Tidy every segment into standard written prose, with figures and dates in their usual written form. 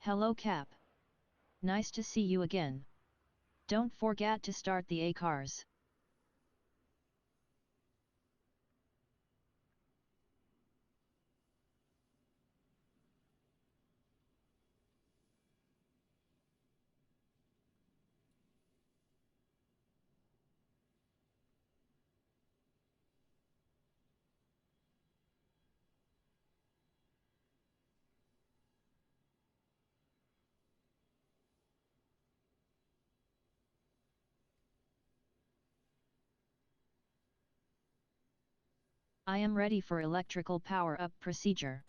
Hello Cap. Nice to see you again. Don't forget to start the A cars. I am ready for electrical power-up procedure.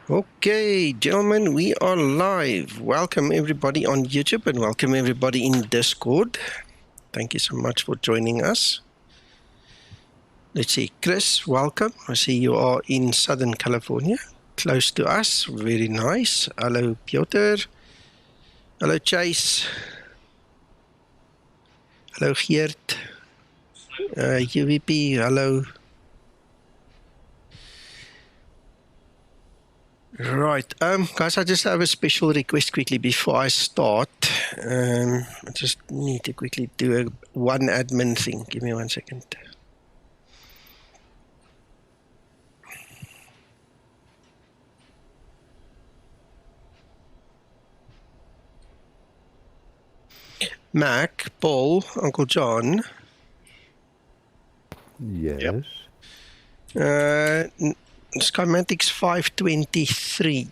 Okay, gentlemen, we are live. Welcome everybody on YouTube and welcome everybody in Discord. Thank you so much for joining us. Let's see, Chris, welcome. I see you are in Southern California, close to us. Very nice. Hello, Piotr. Hello, Chase. Hello, Geert. UVP, hello. Right, guys, I just have a special request quickly before I start. I just need to quickly do one admin thing. Give me 1 second. Mac, Paul, Uncle John. Yes. Skymatix 523.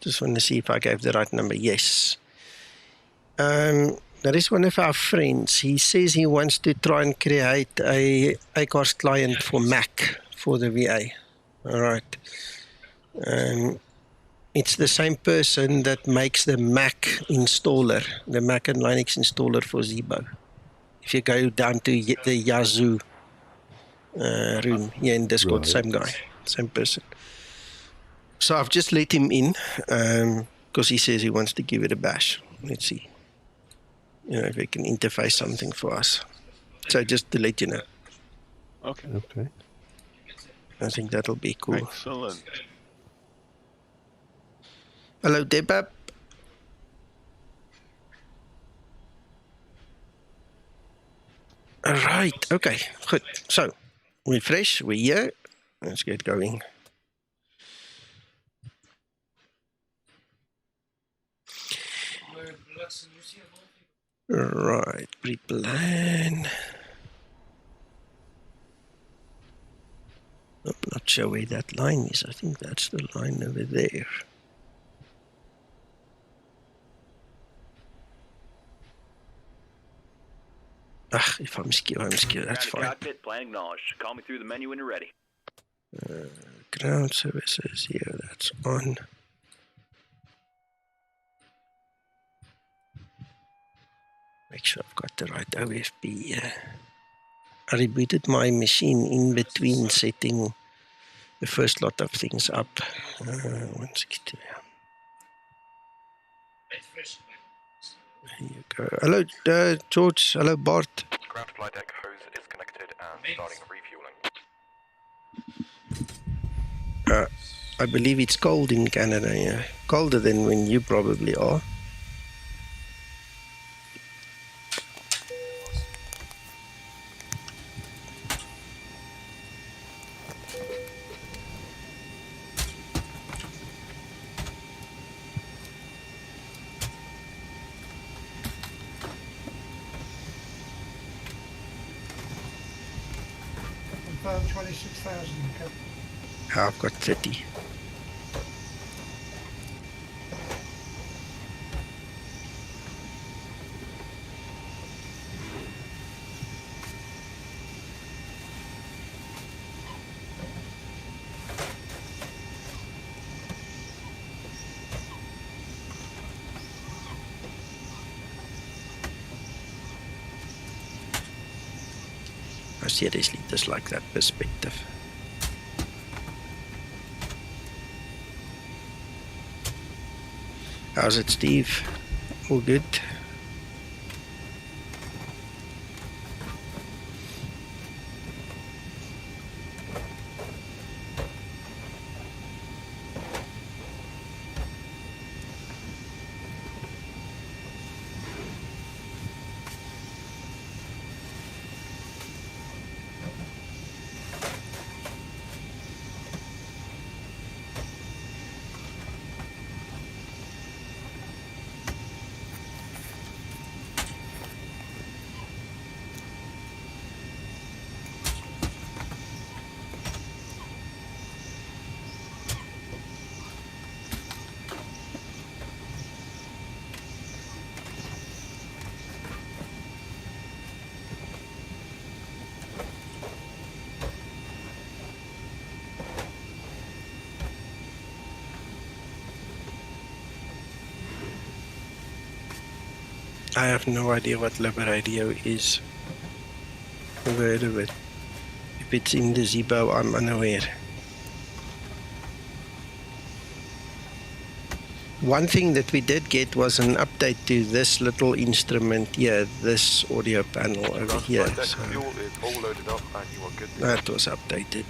Just want to see if I gave the right number. Yes. That is one of our friends. He says he wants to try and create a ACARS client for Mac for the VA. All right. It's the same person that makes the Mac installer, the Mac and Linux installer for Zibo. If you go down to the Yazoo room here in Discord, Right. same guy, same person. So I've just let him in because he says he wants to give it a bash. Let's see, if we can interface something for us. So just to let you know. Okay. Okay. I think that'll be cool. Excellent. Hello, Debab. All right. Okay. Good. So we're fresh. We're here. Let's get going. Right. Pre-plan. I'm not sure where that line is. I think that's the line over there. If I'm skew, I'm skew. That's fine. Cockpit, plan acknowledged. Call me through the menu when you're ready. Ground services, yeah, that's on. Make sure I've got the right OFB. I rebooted my machine in between setting the first lot of things up. 162. There you go. Hello, George. Hello, Bart. Ground flight deck hose is connected and starting refueling. I believe it's cold in Canada, yeah. Colder than when you probably are. Confirm 26,000. I've got 30. I seriously dislike that perspective. How's it, Steve? All good? I have no idea what Lubber radio is. Never heard of it. If it's in the Zibo, I'm unaware. One thing that we did get was an update to this little instrument here, this audio panel over here. So Fuel is all loaded up and you are good. that was updated.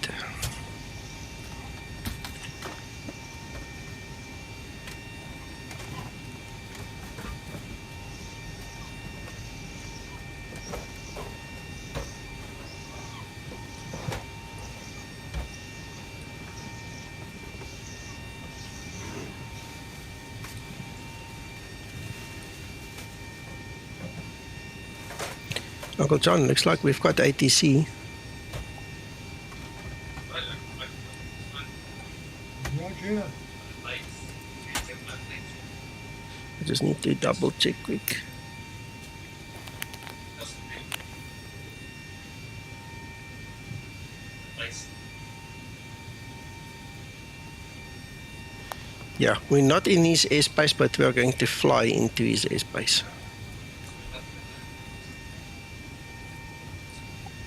Uncle John, looks like we've got ATC. Roger. I just need to double check quick. Yeah, we're not in his airspace, but we are going to fly into his airspace.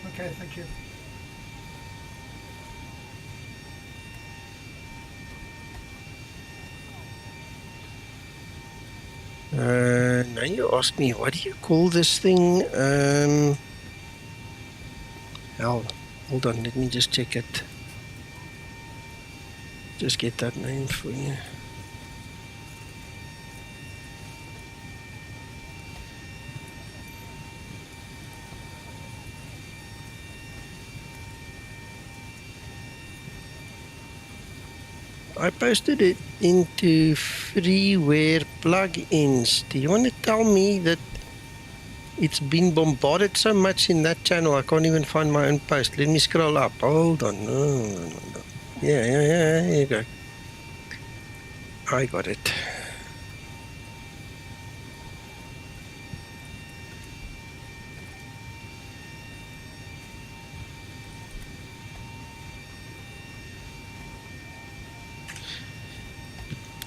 Okay, thank you. Now you ask me, what do you call this thing? Hell, hold on, let me just check it. Just get that name for you. I posted it into freeware plugins. Do you want to tell me that it's been bombarded so much in that channel I can't even find my own post? Let me scroll up. Hold on. No. Yeah, here you go. I got it.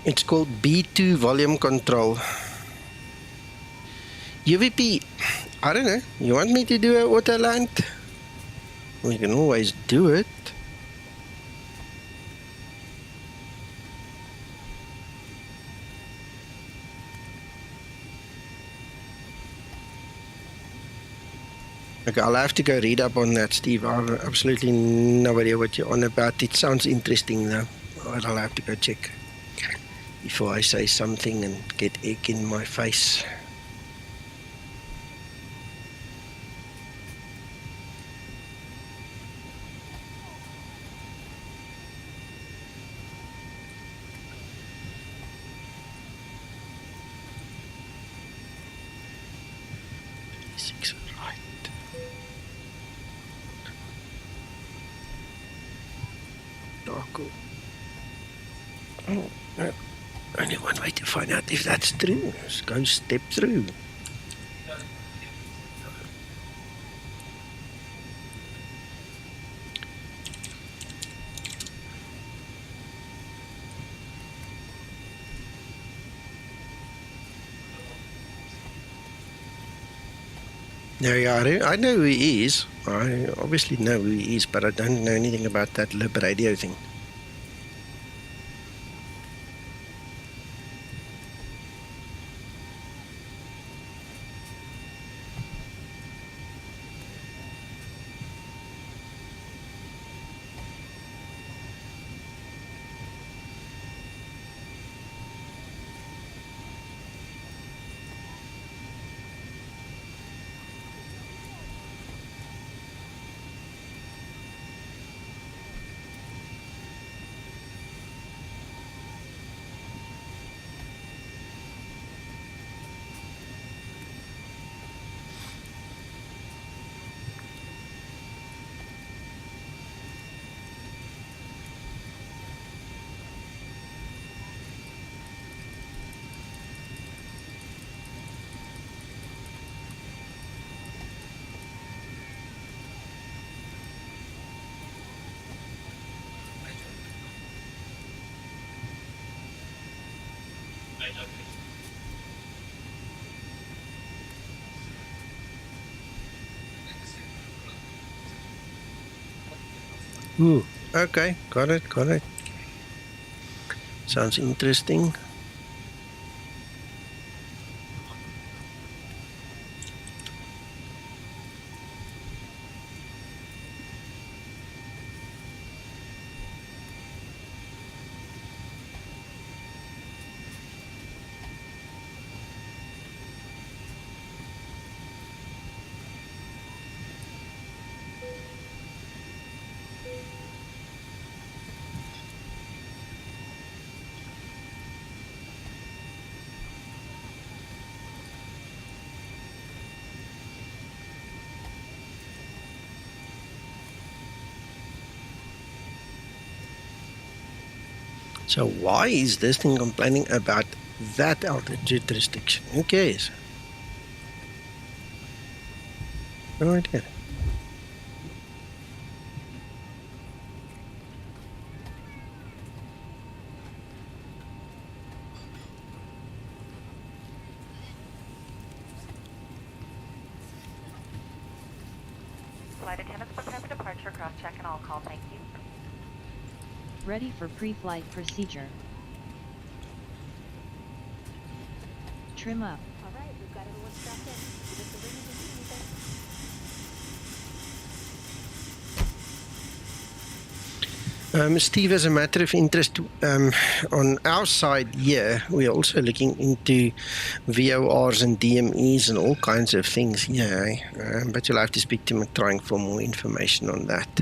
It's called B2 volume control. UVP, I don't know. You want me to do an auto land? We can always do it. Okay, I'll have to go read up on that, Steve. I have absolutely no idea what you're on about. It sounds interesting, though. But I'll have to go check before I say something and get egg in my face. Only one way to find out if that's true. Just go step through. Yeah, I know who he is. I obviously know who he is, but I don't know anything about that lib radio thing. Ooh, okay, got it. Sounds interesting. So why is this thing complaining about that altitude restriction? Who cares? No idea. Flight attendants prepare for departure, cross-check and all call, thank you. Ready for pre-flight procedure. Trim up. Alright, we've got everyone strapped in. Give us a ring if you need anything. Steve, as a matter of interest, on our side here, we're also looking into VORs and DMEs and all kinds of things here, but you'll have to speak to trying for more information on that.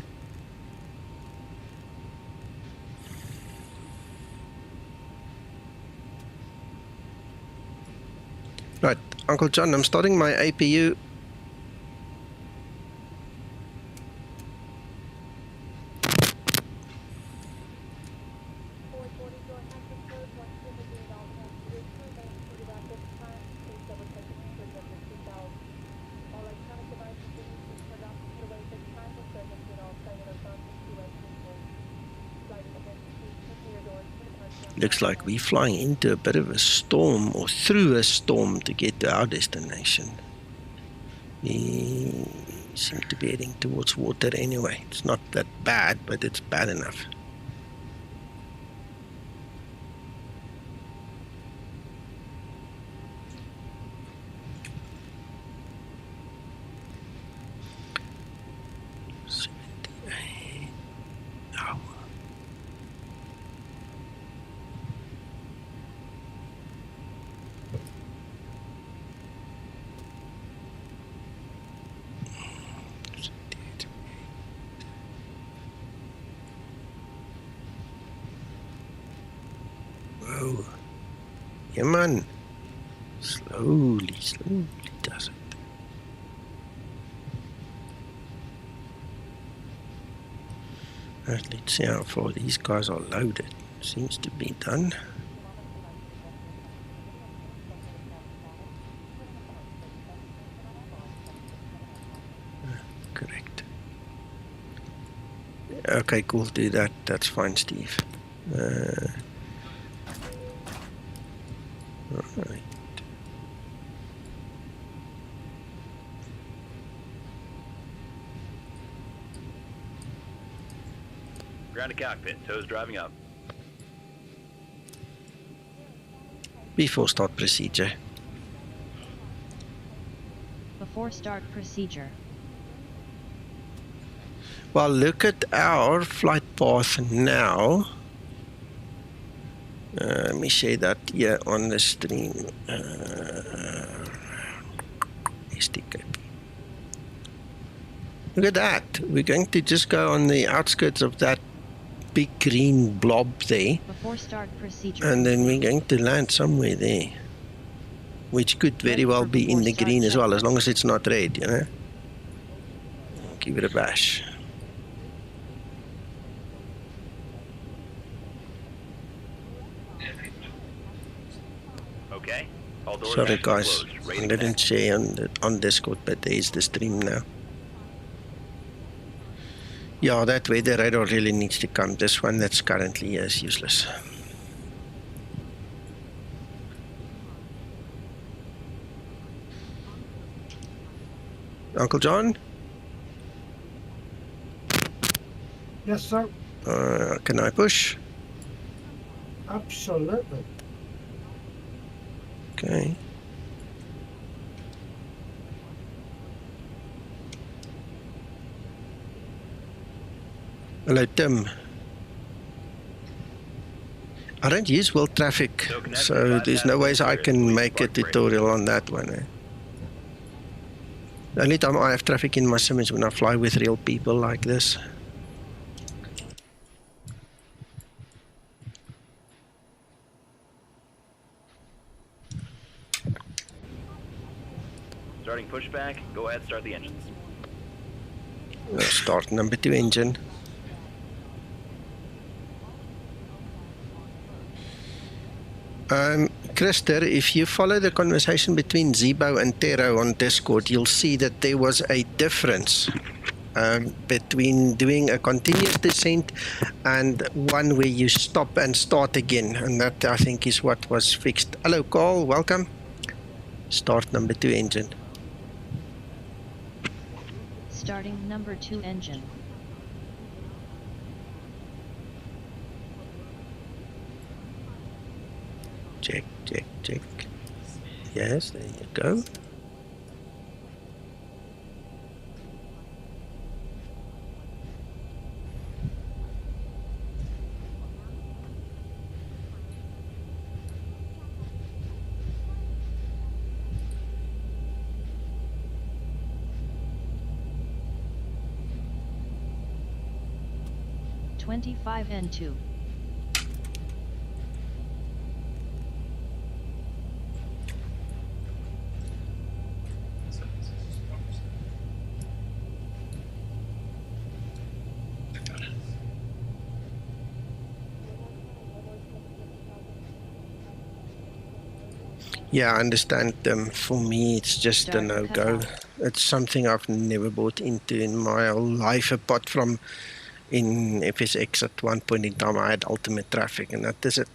Right, Uncle John, I'm starting my APU. Looks like we're flying into a bit of a storm or through a storm to get to our destination. We seem to be heading towards water anyway. It's not that bad, but it's bad enough. Whoa. Yeah, man. Slowly does it. Right, let's see how far these guys are loaded. Seems to be done. Correct. Okay, cool. Do that. That's fine, Steve. Right. Ground to cockpit. Toes driving up. Before start procedure. Before start procedure. Well, look at our flight path now. Let me share that here on the stream. SDK. Look at that. We're going to just go on the outskirts of that big green blob there. Before start procedure. And then we're going to land somewhere there. Which could very well be in the green as well, as long as it's not red, you know. Give it a bash. Okay. All doors Sorry have to be guys, closed. I Ready to didn't connect. share on Discord, but there is the stream now. Yeah, that weather radar really needs to come. This one that's currently here is useless. Uncle John? Yes, sir. Can I push? Absolutely. Okay. Hello, Tim. I don't use world traffic, so there's no ways I can make a tutorial on that one. Eh? The only time I have traffic in my sim is when I fly with real people like this. Starting pushback. Go ahead, start the engines. Start number 2 engine. Krister, if you follow the conversation between Zibo and Tero on Discord, you'll see that there was a difference between doing a continuous descent and one where you stop and start again, and that I think is what was fixed. Hello Carl, welcome. Start number 2 engine. Starting number 2 engine. Check, check, check. Yes, there you go. N2. Yeah, I understand. For me, it's just a no-go. It's something I've never bought into in my whole life, apart from in FSX at one point in time I had ultimate traffic, and that is it.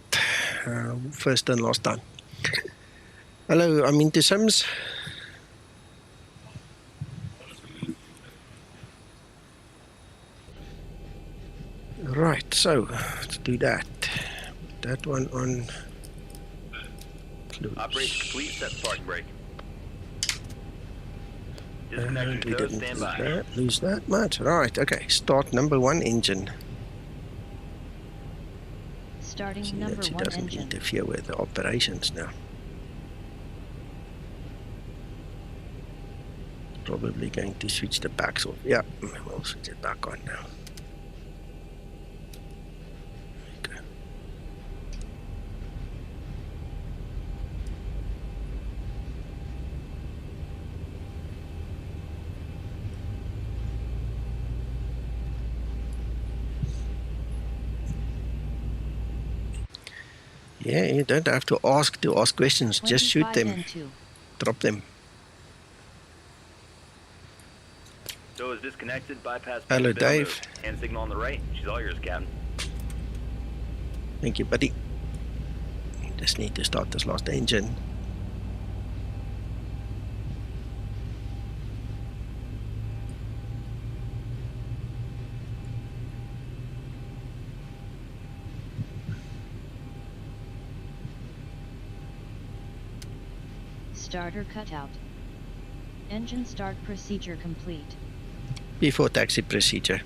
First and last time. Hello, I'm into Sims. Right, so let's do that. Put that one on. Operation complete, set the parking brake. And we didn't lose that much. Right, okay. Start number 1 engine. Starting See number that she 1 doesn't engine. interfere with the operations now. Probably going to switch the backs off. Yeah, we'll switch it back on now. Okay. Yeah, you don't have to ask questions. Just shoot them. N2. Drop them. So is disconnected, bypass. Hello, Dave. Hand signal on the right. She's all yours, Captain. Thank you, buddy. Just need to start this last engine. Starter cutout. Engine start procedure complete. Before taxi procedure.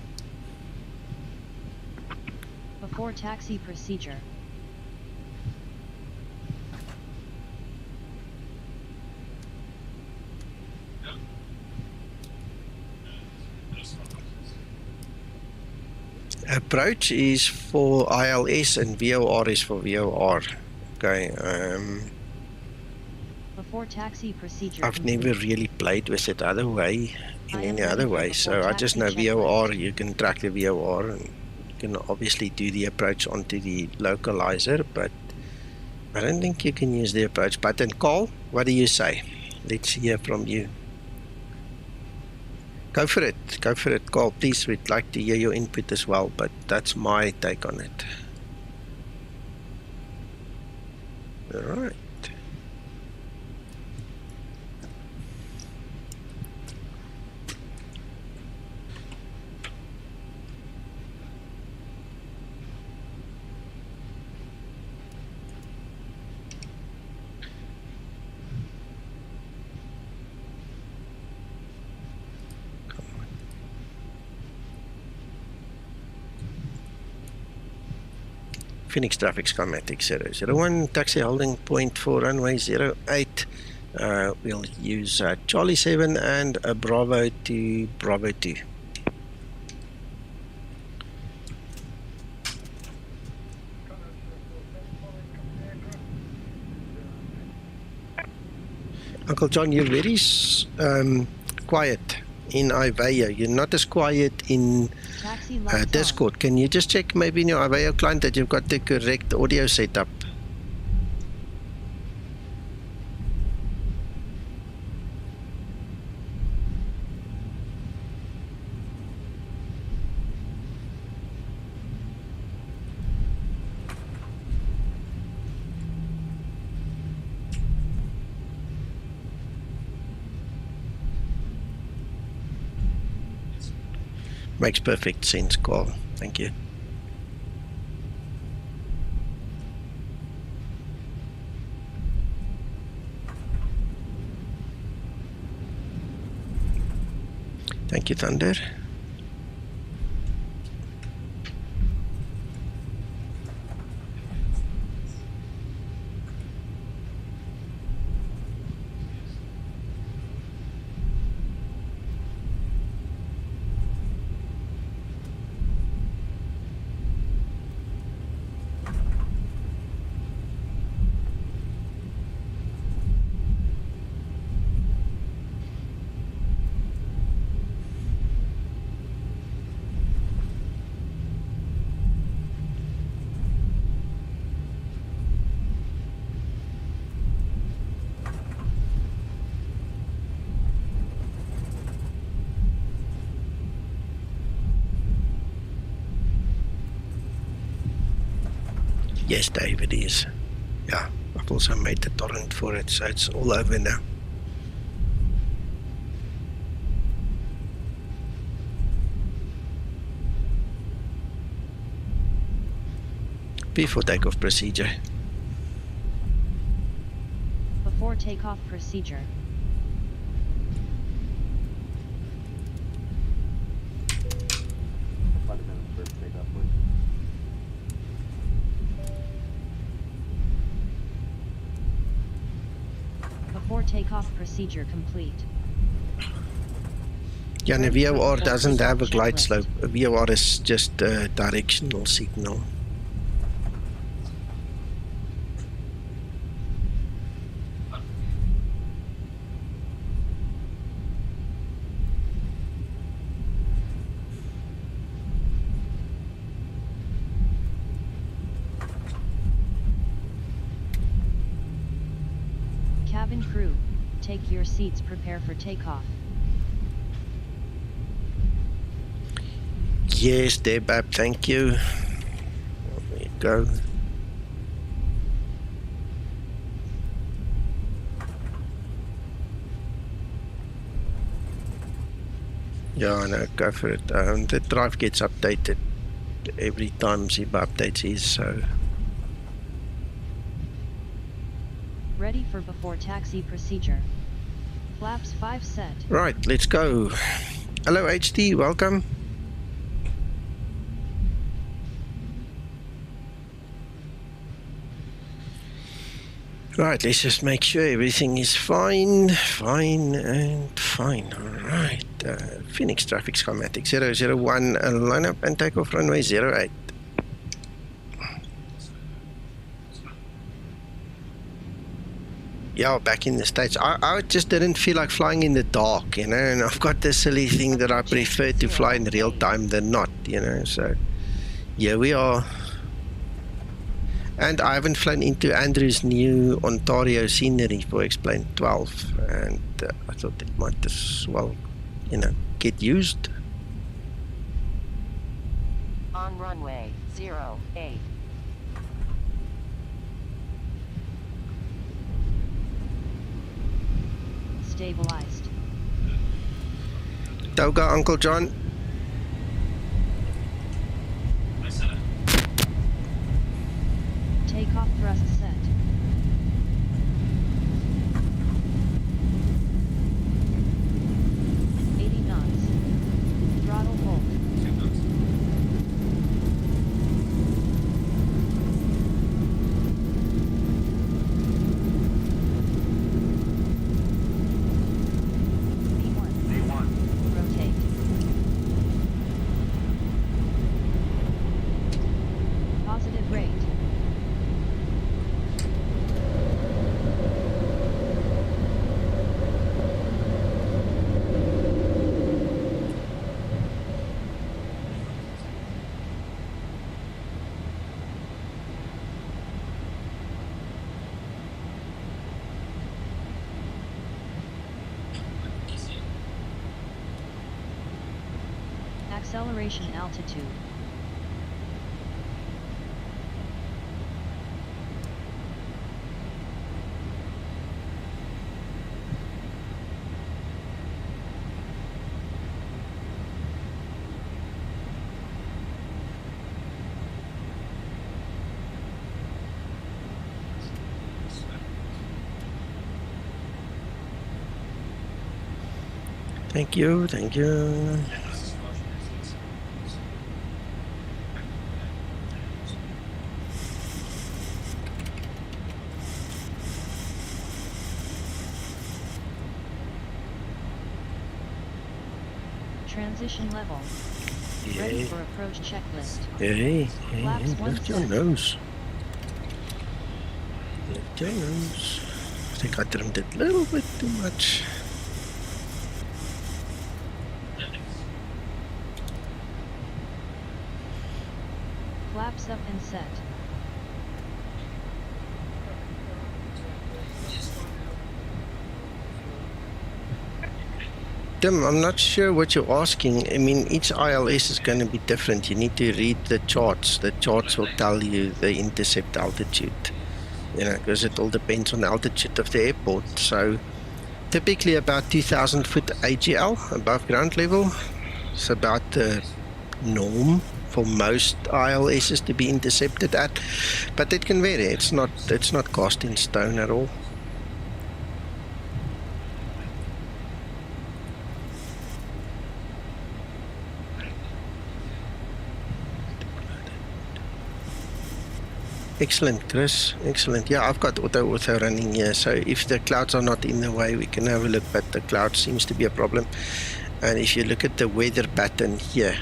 Before taxi procedure. Approach is for ILS and VOR is for VOR. Okay. Before taxy procedure. I've never really played with it other way, in any other way. So I just know VOR. You can track the VOR and you can obviously do the approach onto the localizer, but I don't think you can use the approach button. Carl, what do you say? Let's hear from you. Go for it, Carl. Please, we'd like to hear your input as well, but that's my take on it. All right. Phoenix traffic Skymatix 001, taxi holding point for runway 08. We'll use Charlie 7 and a Bravo to Bravo 2. Uncle John, you're very quiet in Iveo. You're not as quiet in Discord. Can you just check maybe in your Iveo client that you've got the correct audio setup? Makes perfect sense, Carl. Thank you. Thank you, Thunder. Yes, Dave, it is. Yeah, I've also made the torrent for it, so it's all over now. Before takeoff procedure. Before takeoff procedure. Before takeoff procedure complete. Yeah, and a VOR doesn't have a glide slope. A VOR is just a directional signal. Cabin crew, take your seats, prepare for takeoff. Yes, Debab, thank you. There you go. Yeah, no, go for it. The drive gets updated every time Zibo updates his, so... Ready for before taxi procedure. Flaps 5 set. Right, let's go. Hello, HD, welcome. Right, let's just make sure everything is fine, and fine. Alright, Phoenix traffic schematic 001, line up and take off runway 08. Yeah, back in the States. I just didn't feel like flying in the dark, you know, and I've got this silly thing that I prefer to fly in real time than not, you know, so here we are. And I haven't flown into Andrew's new Ontario scenery for Explain 12, and I thought it might as well, you know, get used. On runway 08. Stabilized. Toga, Uncle John. Takeoff thrust set. Throttle hold. V1. Rotate. Positive rate. Acceleration altitude. Thank you, thank you. Transition level. Ready for approach checklist. Hey, Flaps one lift your set. nose. Lift your nose. I think I trimmed it a little bit too much. Flaps up and set. Tim, I'm not sure what you're asking. I mean, each ILS is going to be different. You need to read the charts. The charts will tell you the intercept altitude. You know, because it all depends on the altitude of the airport. So, typically about 2,000 foot AGL, above ground level. It's about the norm for most ILSs to be intercepted at. But it can vary. It's not cast in stone at all. Excellent, Chris. Excellent. Yeah, I've got AutoOrtho running here, so if the clouds are not in the way, we can have a look, but the cloud seems to be a problem. And if you look at the weather pattern here,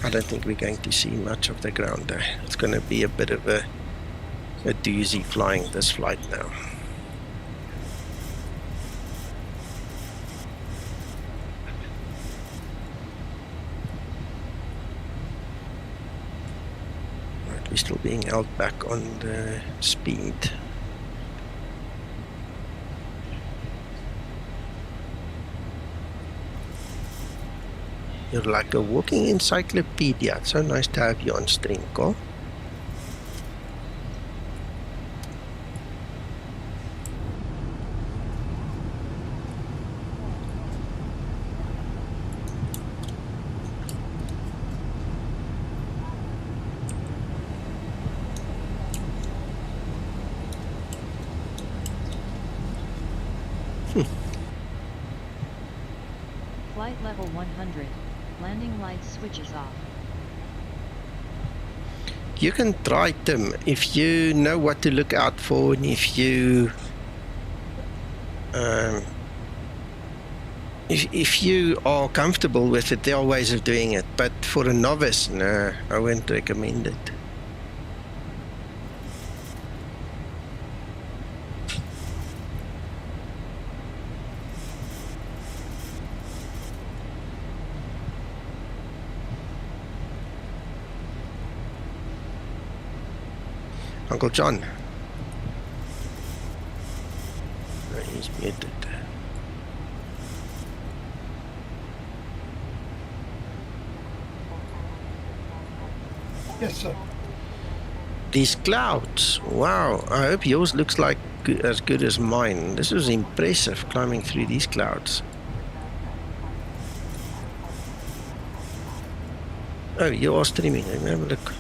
I don't think we're going to see much of the ground there. It's going to be a bit of a doozy flying this flight now. We're still being held back on the speed. You're like a walking encyclopedia. It's so nice to have you on stream, Carl. Flight level 100. Landing lights switches off. You can try them if you know what to look out for, and if you if you are comfortable with it. There are ways of doing it, but for a novice, no, I wouldn't recommend it. Uncle John. No, he's muted. Yes, sir. These clouds, wow, I hope yours looks like as good as mine. This was impressive, climbing through these clouds. Oh, you are streaming. Let me have a look.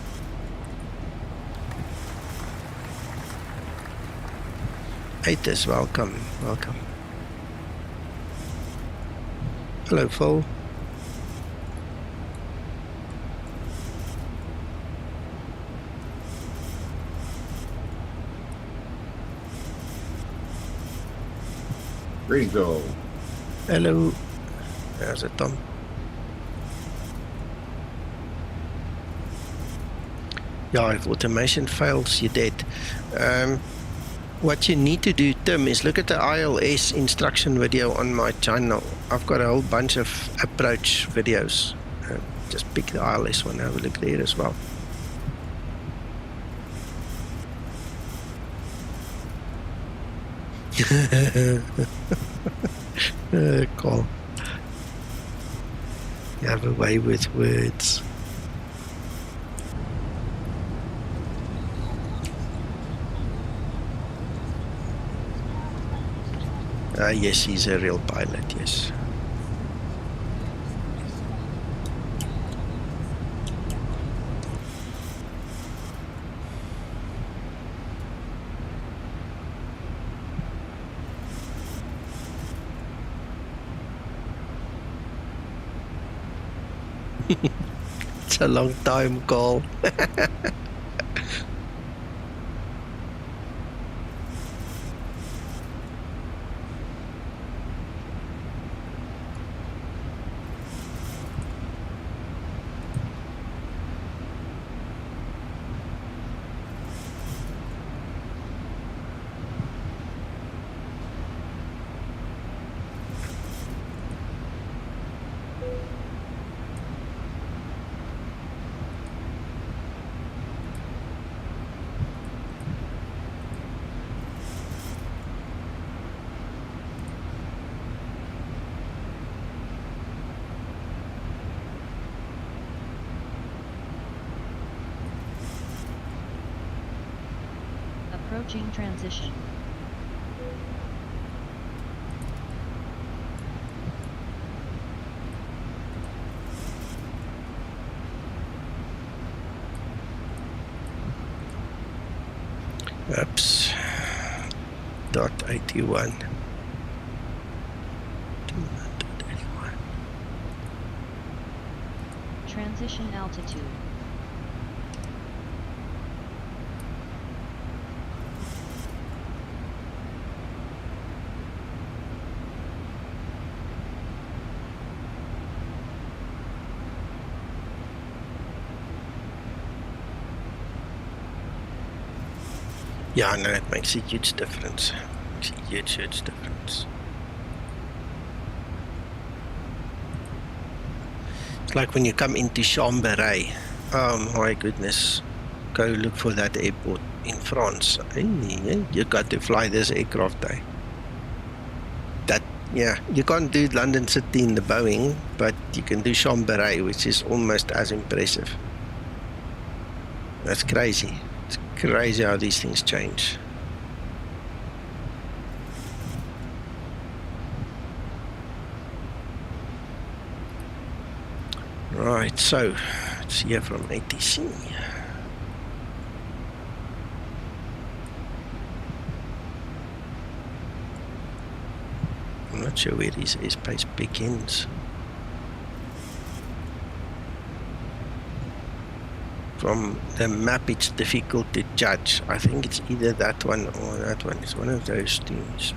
Haters, welcome, welcome. Hello, Phil. Greetings, all. Hello. How's it, Tom? Yeah, if automation fails, you're dead. What you need to do, Tim, is look at the ILS instruction video on my channel. I've got a whole bunch of approach videos. Just pick the ILS one, have a look there as well. Cool. You have a way with words. Yes, he's a real pilot, yes. It's a long time, Carl. Approaching transition. Oops. .81. Transition altitude. Yeah, no, it makes a huge difference. Makes a huge difference. It's like when you come into Chambéry. Oh my goodness. Go look for that airport in France. Hey, you got to fly this aircraft, eh? That, yeah, you can't do London City in the Boeing, but you can do Chambéry, which is almost as impressive. That's crazy. It's crazy how these things change. Right, so let's hear from ATC. I'm not sure where his airspace begins. From the map, it's difficult to judge. I think it's either that one or that one. It's one of those two. So.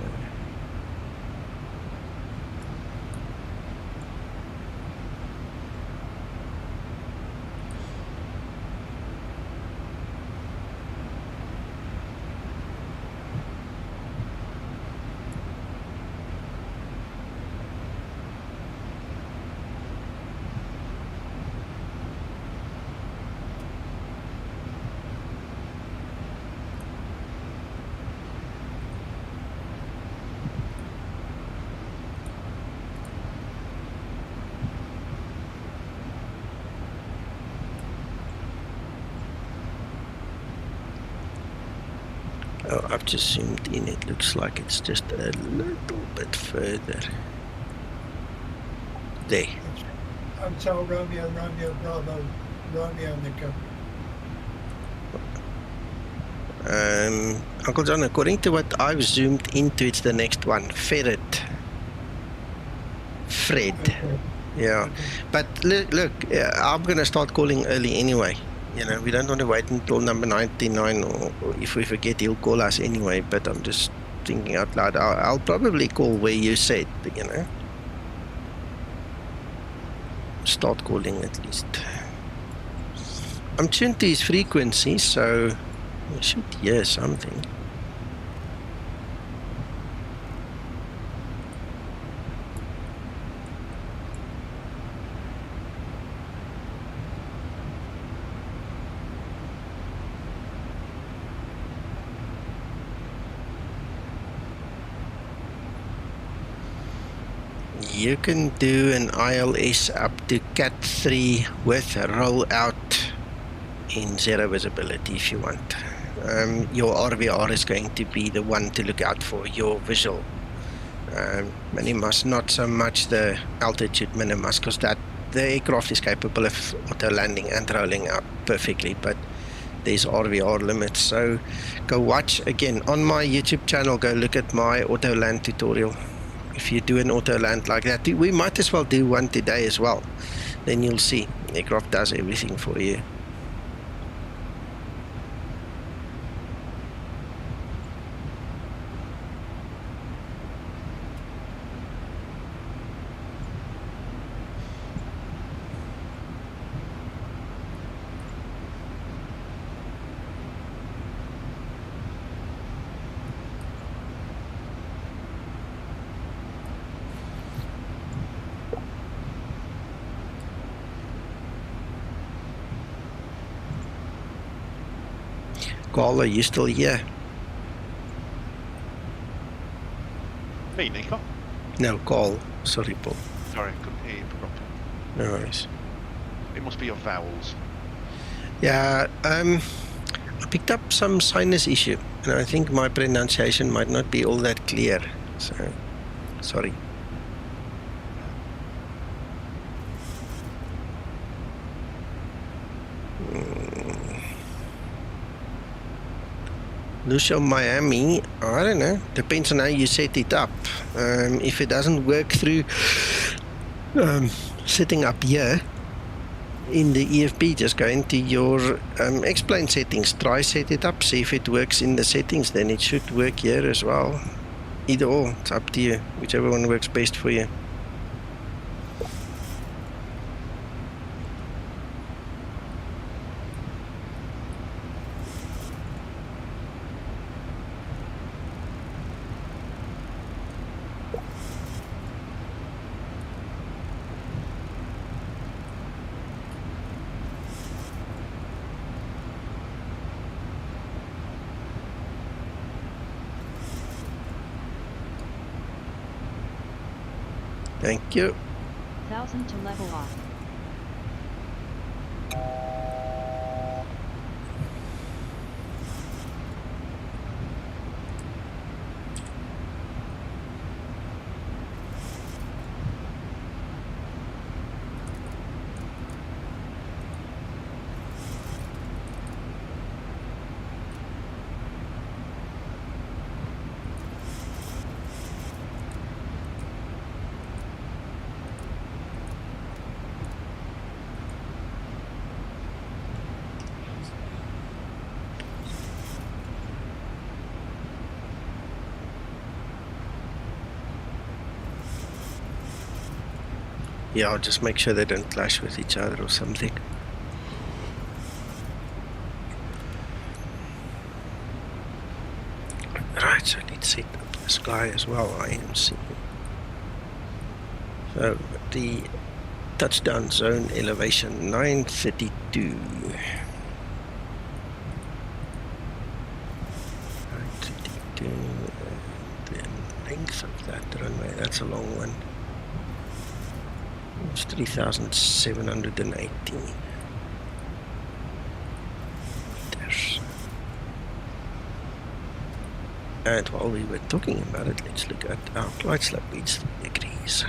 Oh, I've just zoomed in. It looks like it's just a little bit further. There. Hotel Romeo, Romeo, Bravo, Romeo, Nico. Uncle John, according to what I've zoomed into, it's the next one. PHRED. Okay. Yeah. Okay. But look, I'm going to start calling early anyway. You know, we don't want to wait until number 99, or if we forget, he'll call us anyway. But I'm just thinking out loud. I'll probably call where you said, you know. Start calling at least. I'm tuned to his frequency, so I should hear something. You can do an ILS up to Cat 3 with rollout in zero visibility if you want. Your RVR is going to be the one to look out for, your visual minimus, not so much the altitude minimus, because that the aircraft is capable of auto landing and rolling out perfectly, but there's RVR limits. So go watch again on my YouTube channel, go look at my auto land tutorial. If you do an auto land like that, we might as well do one today as well. then you'll see the aircraft does everything for you. Carl, are you still here? Me, Nico? No, Carl. Sorry, Paul. Sorry, I couldn't hear you properly. No worries. It must be your vowels. Yeah, I picked up some sinus issue, and I think my pronunciation might not be all that clear. So, sorry. Lucio, Miami, I don't know, depends on how you set it up. If it doesn't work through setting up here in the EFB, just go into your X-plane settings, try set it up, see if it works in the settings, then it should work here as well. Either or, it's up to you, whichever one works best for you. Thank you. 1000 to level off. Yeah, I'll just make sure they don't clash with each other or something. Right, so I need to set up the sky as well, IMC. So, the touchdown zone elevation 932. 932, and the length of that runway, that's a long one. It's 3,780 meters. And while we were talking about it, let's look at our flight slope speeds degrees.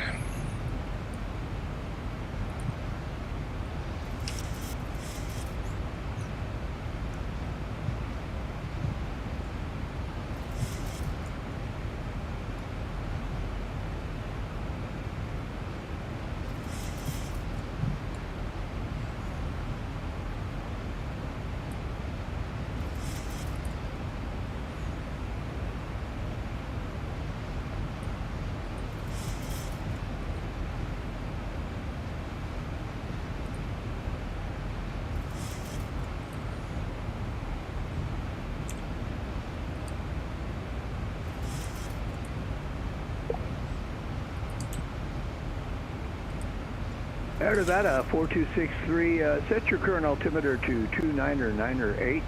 Air Nevada 4263, set your current altimeter to 29908.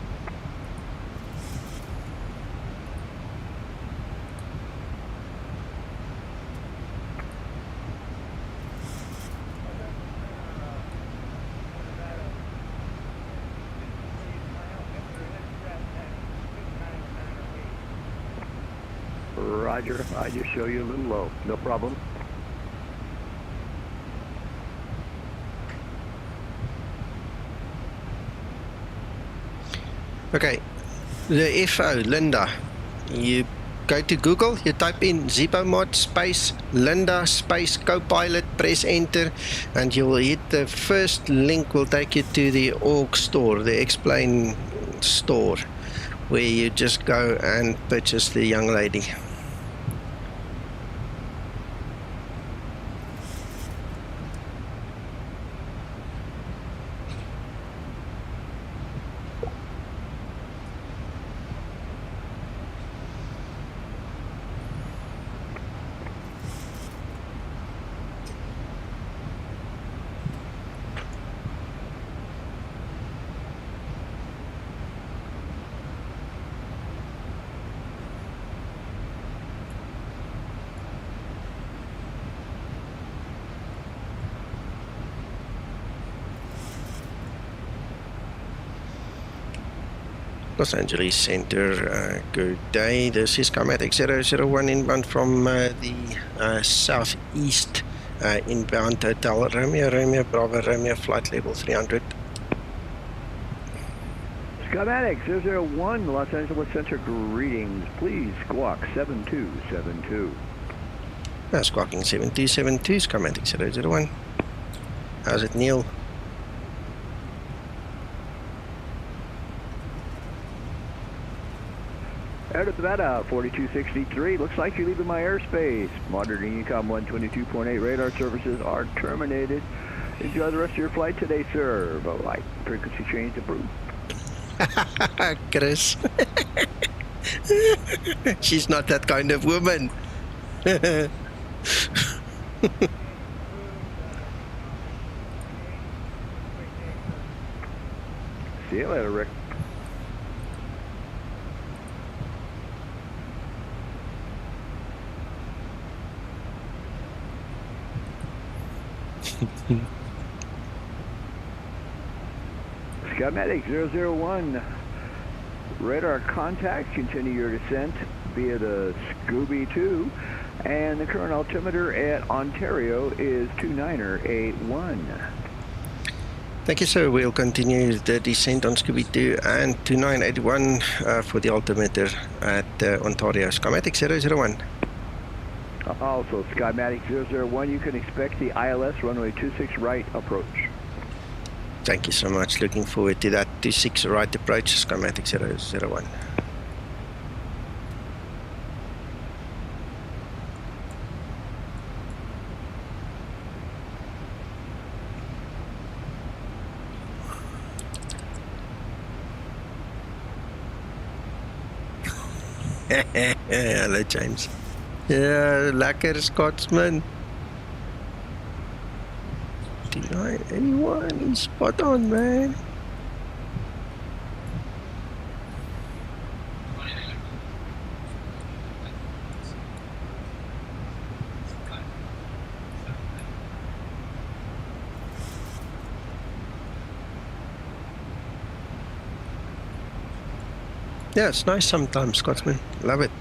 Roger, I just show you a little low, no problem. Okay, the FO, Linda, you go to Google, you type in Zibo mod space Linda space Copilot, press enter, and you will hit the first link will take you to the org store, the explain store, where you just go and purchase the young lady. Los Angeles Center, good day. This is Skymatix 001 inbound from the southeast inbound Hotel Romeo Bravo Romeo flight level 300. Skymatix 001, Los Angeles Center, greetings. Please squawk 7272. Squawking 7272, Skymatix 001. How's it, Neil? Out of Nevada, 4263. Looks like you're leaving my airspace. Monitoring ECOM 122.8 radar services are terminated. Enjoy the rest of your flight today, sir. But light frequency change approved. Chris. She's not that kind of woman. See you later, Rick. Skymatix 001, radar contact, continue your descent via the Scooby 2, and the current altimeter at Ontario is 2981. Thank you, sir. We'll continue the descent on Scooby 2 and 2981 for the altimeter at Ontario. Skymatix 001. Also, Skymatix 001, you can expect the ILS runway 26 right approach. Thank you so much. Looking forward to that 26 right approach, Skymatix 001. Hello, James. Yeah, lekker Scotsman. 2981, he's spot on, man. Yeah, it's nice sometimes, Scotsman. Love it.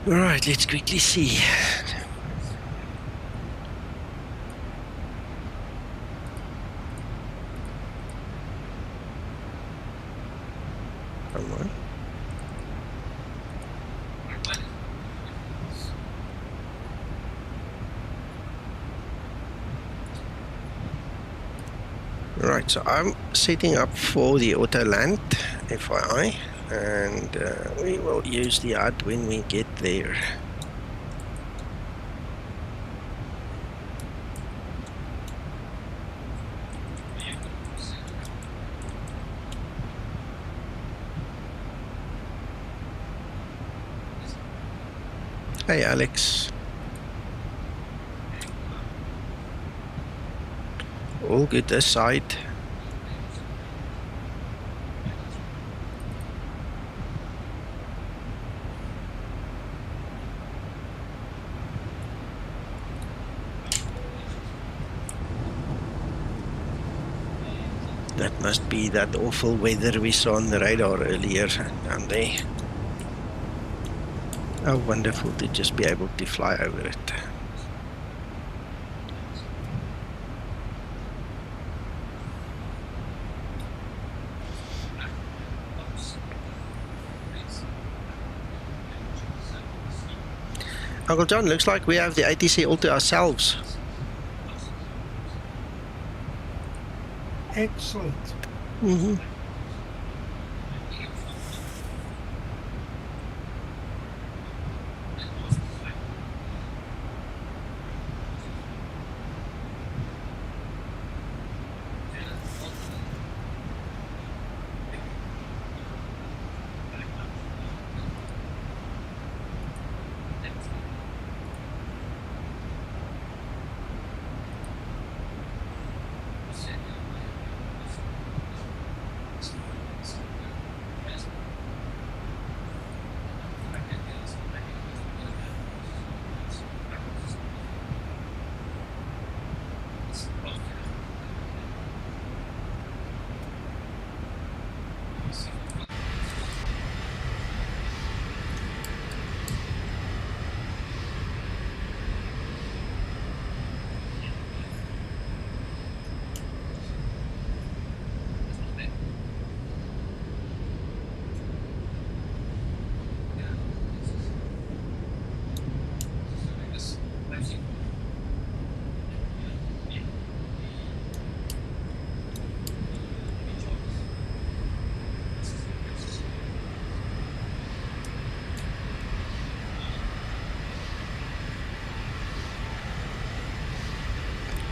Alright, let's quickly see. Come on. Right, so I'm setting up for the auto land, FYI, and we will use the HUD when we get there. Hey, Alex. All good this side. That must be that awful weather we saw on the radar earlier down there. How wonderful to just be able to fly over it. Uncle John, looks like we have the ATC all to ourselves. Excellent. Mm-hmm.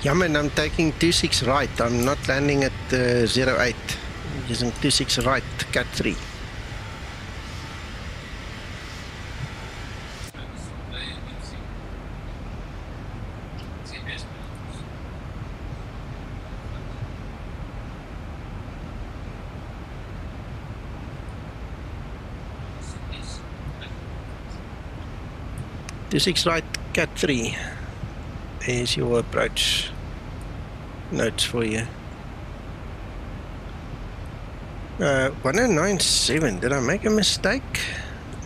Yeah, man, I'm taking 26 right. I'm not landing at 08. I'm using 26 right, Cat 3. Six right, Cat 3. There's your approach notes for you. 1097, did I make a mistake?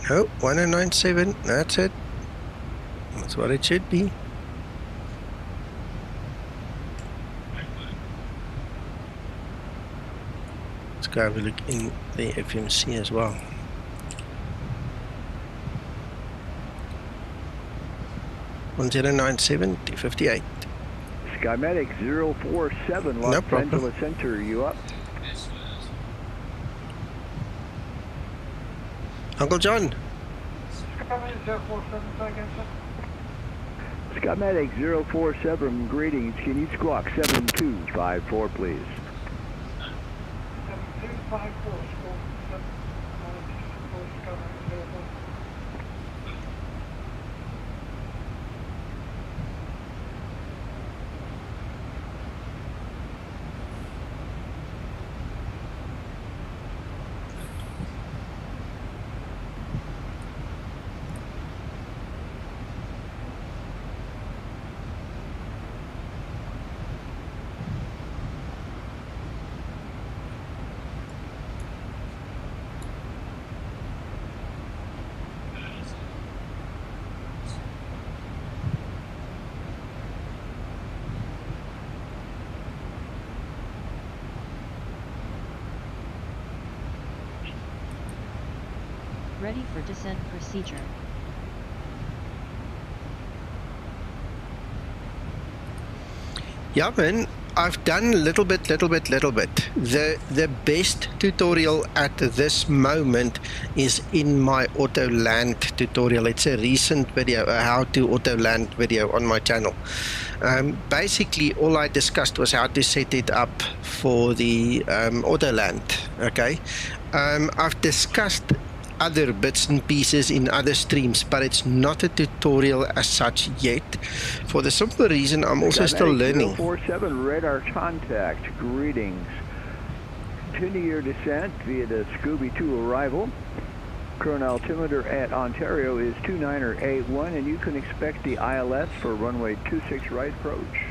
No, 1097, that's it. That's what it should be. Let's go have a look in the FMC as well. One 1097 258. Skymatix 047 Los Angeles Center, you up? Uncle John. Skymatix 047, greetings. Can you squawk 7254, please? 7254, squawk 7254. Ready for descent procedure. Yeah, man, I've done a little bit. The best tutorial at this moment is in my auto land tutorial. It's a recent video, a how to auto land video on my channel. Basically, all I discussed was how to set it up for the auto land. Okay, I've discussed other bits and pieces in other streams, but it's not a tutorial as such yet, for the simple reason I'm also still learning. 047 radar contact, greetings. Continue your descent via the Scooby 2 arrival. Current altimeter at Ontario is 2981, and you can expect the ILS for runway 26 right approach.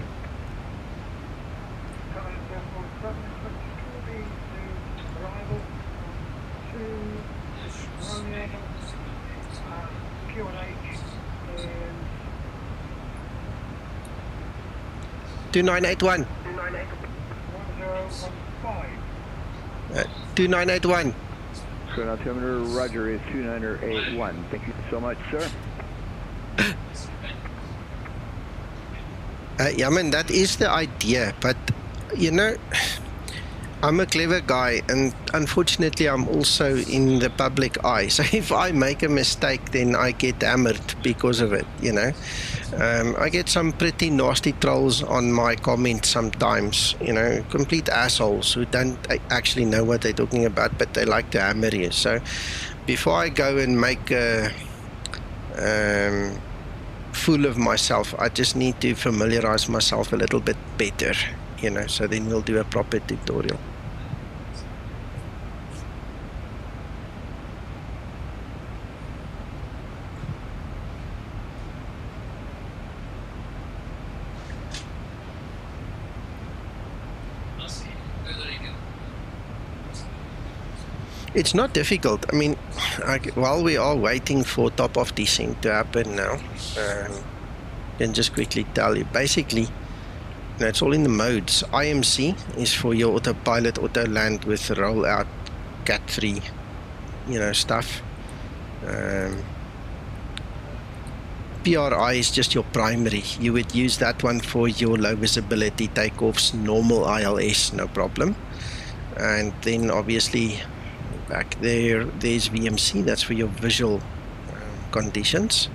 QNH 2981. 2981. Current altimeter, roger, is 2981. Thank you so much, sir. Yeah, I mean, that is the idea, but, you know, I'm a clever guy, and unfortunately I'm also in the public eye. So if I make a mistake, then I get hammered because of it, you know. I get some pretty nasty trolls on my comments sometimes, you know, complete assholes who don't actually know what they're talking about, but they like to hammer you. So before I go and make a fool of myself, I just need to familiarize myself a little bit better, you know, so then we'll do a proper tutorial. It's not difficult. I mean, while we are waiting for top of descent to happen now, I can just quickly tell you. Basically, it's all in the modes. IMC is for your autopilot, auto land with rollout, Cat 3, you know, stuff. PRI is just your primary. You would use that one for your low visibility takeoffs, normal ILS, no problem. And then obviously back there's VMC, that's for your visual conditions,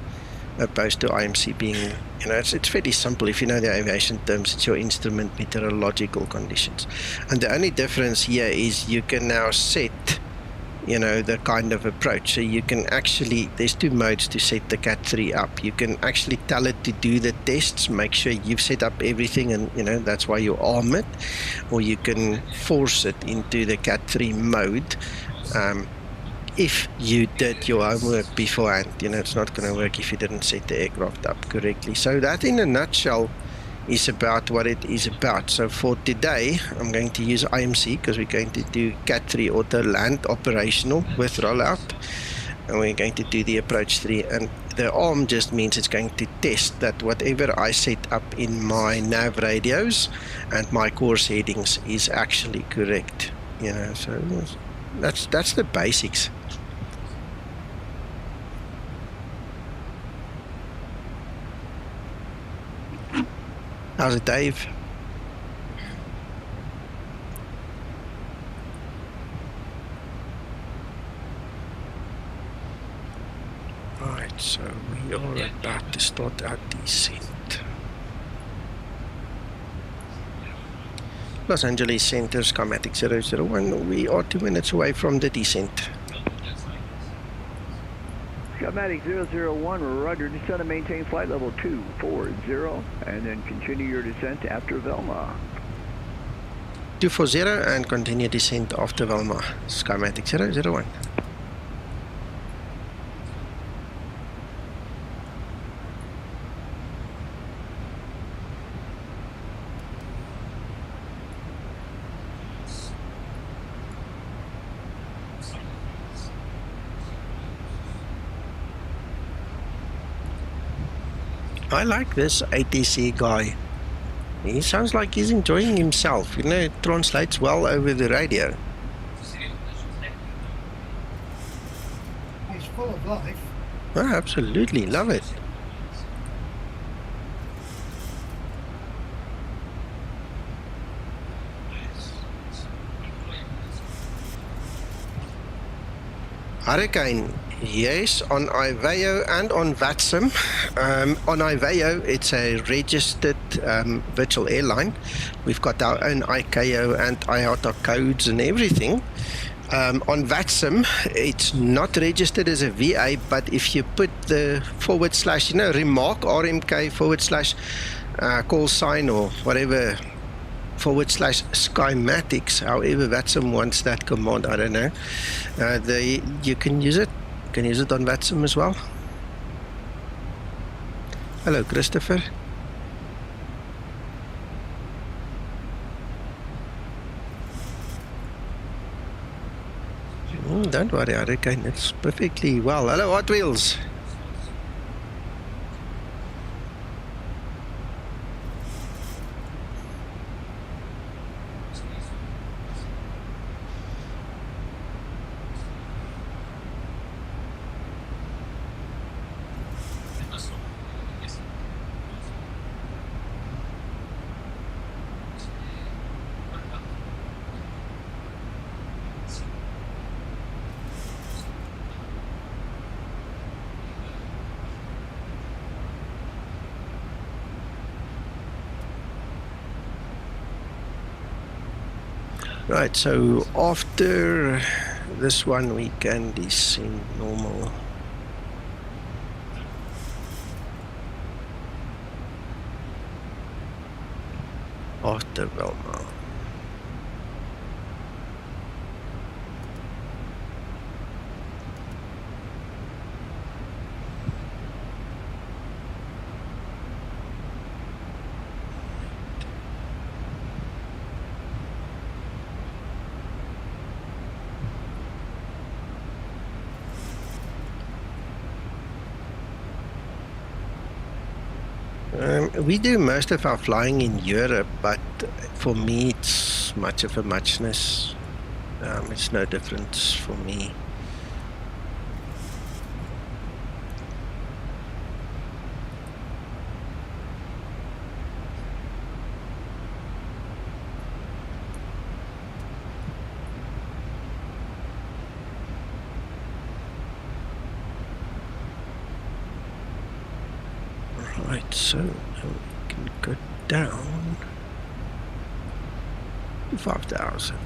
opposed to IMC being, you know, it's fairly simple. If you know the aviation terms, it's your instrument meteorological conditions. And the only difference here is you can now set, you know, the kind of approach. So you can actually, there's two modes to set the Cat 3 up. You can actually tell it to do the tests, make sure you've set up everything, and, you know, that's why you arm it. Or you can force it into the Cat 3 mode. If you did your homework beforehand, you know, it's not going to work if you didn't set the aircraft up correctly. So that in a nutshell is about what it is about. So for today, I'm going to use IMC because we're going to do Cat 3 auto land operational with rollout, and we're going to do the approach 3. And the arm just means it's going to test that whatever I set up in my nav radios and my course headings is actually correct, you know. So that's the basics. How's it, Dave? Right, so we are about to start our descent. Los Angeles Center, Skymatix 001. We are 2 minutes away from the descent. Skymatix 001, roger, descend and maintain flight level 240, and then continue your descent after Velma. 240 and continue descent after Velma. Skymatix 001. I like this ATC guy. He sounds like he's enjoying himself. You know, it translates well over the radio. He's full of life. Oh, absolutely, love it. Hurricane, yes, on IVEO and on VATSIM. On IVEO, it's a registered virtual airline. We've got our own ICAO and IATA codes and everything. On VATSIM, it's not registered as a VA, but if you put the / you know, remark RMK / call sign or whatever / Skymatix, however VATSIM wants that command, I don't know. You can use it. You can use it on VATSIM as well. Hello, Christopher. Don't worry, Hurricane, it's perfectly well. Hello, Hot Wheels. Right, so after this one we can descend normal. After Velma. We do most of our flying in Europe, but for me it's much of a muchness. It's no difference for me. Right, so now we can go down to 5,000.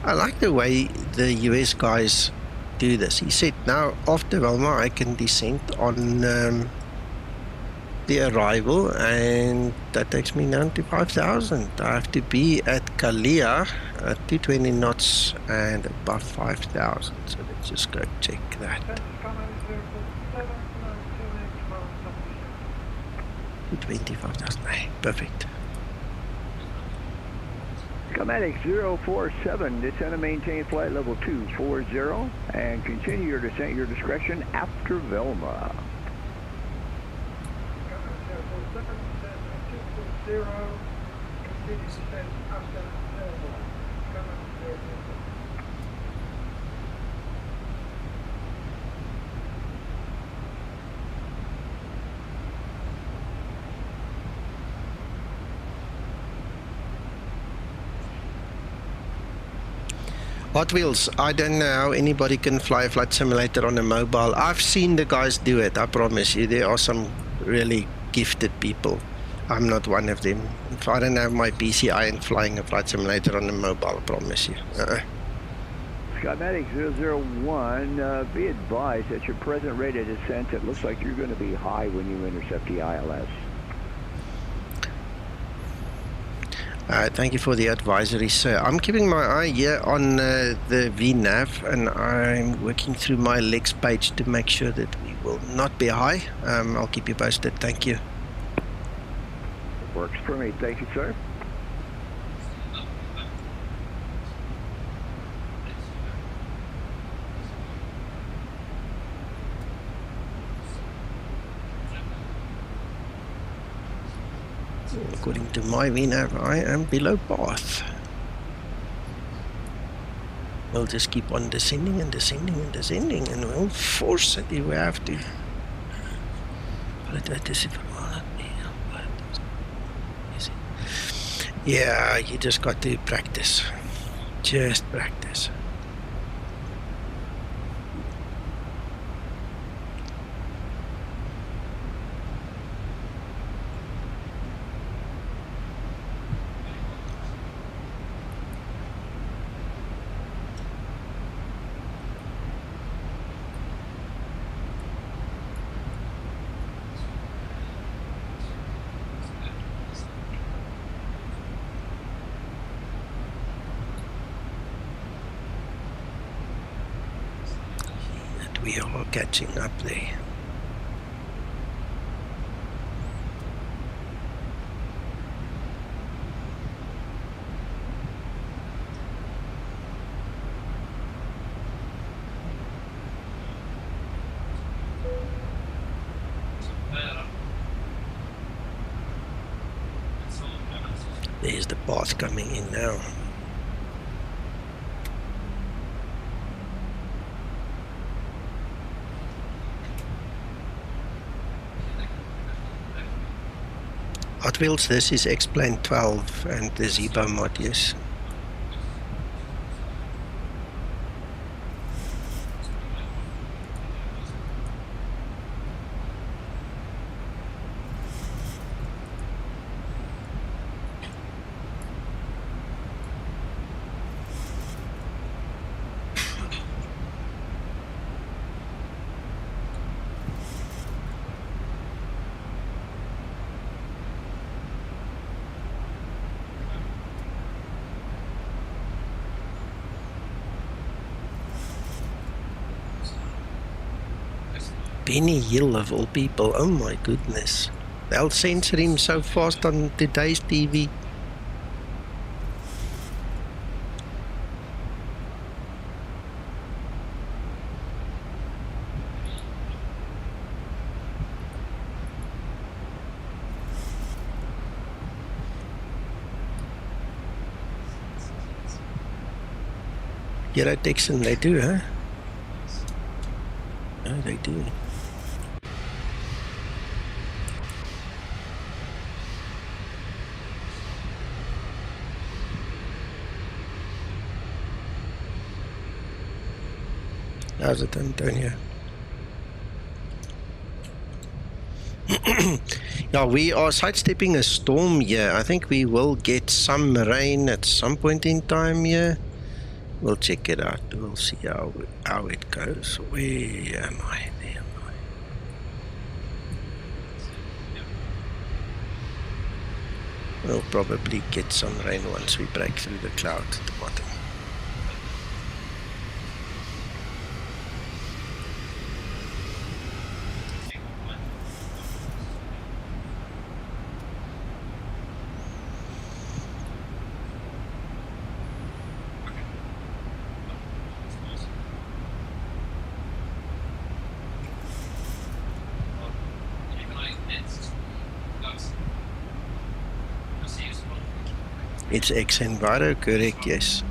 I like the way the US guys do this. He said now after Velma I can descend on the arrival, and that takes me down to 5,000. I have to be at Kalia at 220 knots and above 5,000. So let's just go check that. 25,000. Perfect. SkymatixVA 047, descend and maintain flight level 240 and continue your descent at your discretion after Velma. Hot Wheels, I don't know how anybody can fly a flight simulator on a mobile. I've seen the guys do it, I promise you. There are some really gifted people. I'm not one of them. If I don't have my PCI and flying a flight simulator on a mobile, I promise you. Skymatix 001, be advised at your present rate of descent, it looks like you're going to be high when you intercept the ILS. Thank you for the advisory, sir. I'm keeping my eye here on the VNAV, and I'm working through my legs page to make sure that we will not be high. I'll keep you posted. Thank you. Works for me. Thank you, sir. According to my VNAV, I am below path. We'll just keep on descending and descending and descending, and we'll force it if we have to. Yeah, you just got to practice. Just practice. We are catching up there. There's the path coming in now. Hot Wheels, this is X-Plane 12 and the Zibo mod, yes. Benny Hill of all people. Oh my goodness. They'll censor him so fast on today's TV. Euro Texan, they do, huh? Oh, they do. How's it, Antonio? Yeah, we are sidestepping a storm here. I think we will get some rain at some point in time here. We'll check it out. We'll see how it goes. Where am I? There am I. We'll probably get some rain once we break through the clouds at the bottom. It's xEnviro, correct, yes.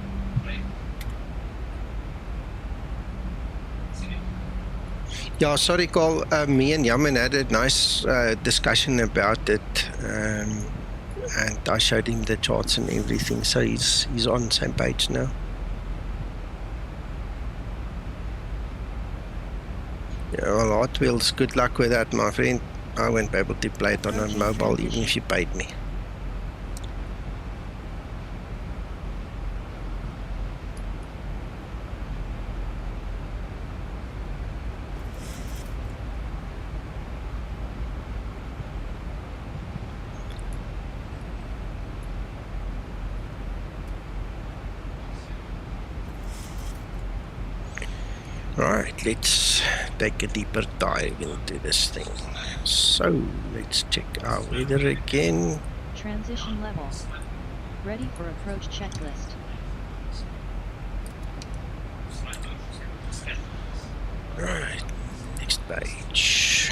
Yeah, sorry, Carl. Me and Yaman had a nice discussion about it, and I showed him the charts and everything, so he's on the same page now. Yeah, well, Hot Wheels, good luck with that, my friend. I won't be able to play it on a mobile even if you paid me. Right, let's take a deeper dive into this thing. So, let's check our weather again. Transition level. Ready for approach checklist. Right, next page.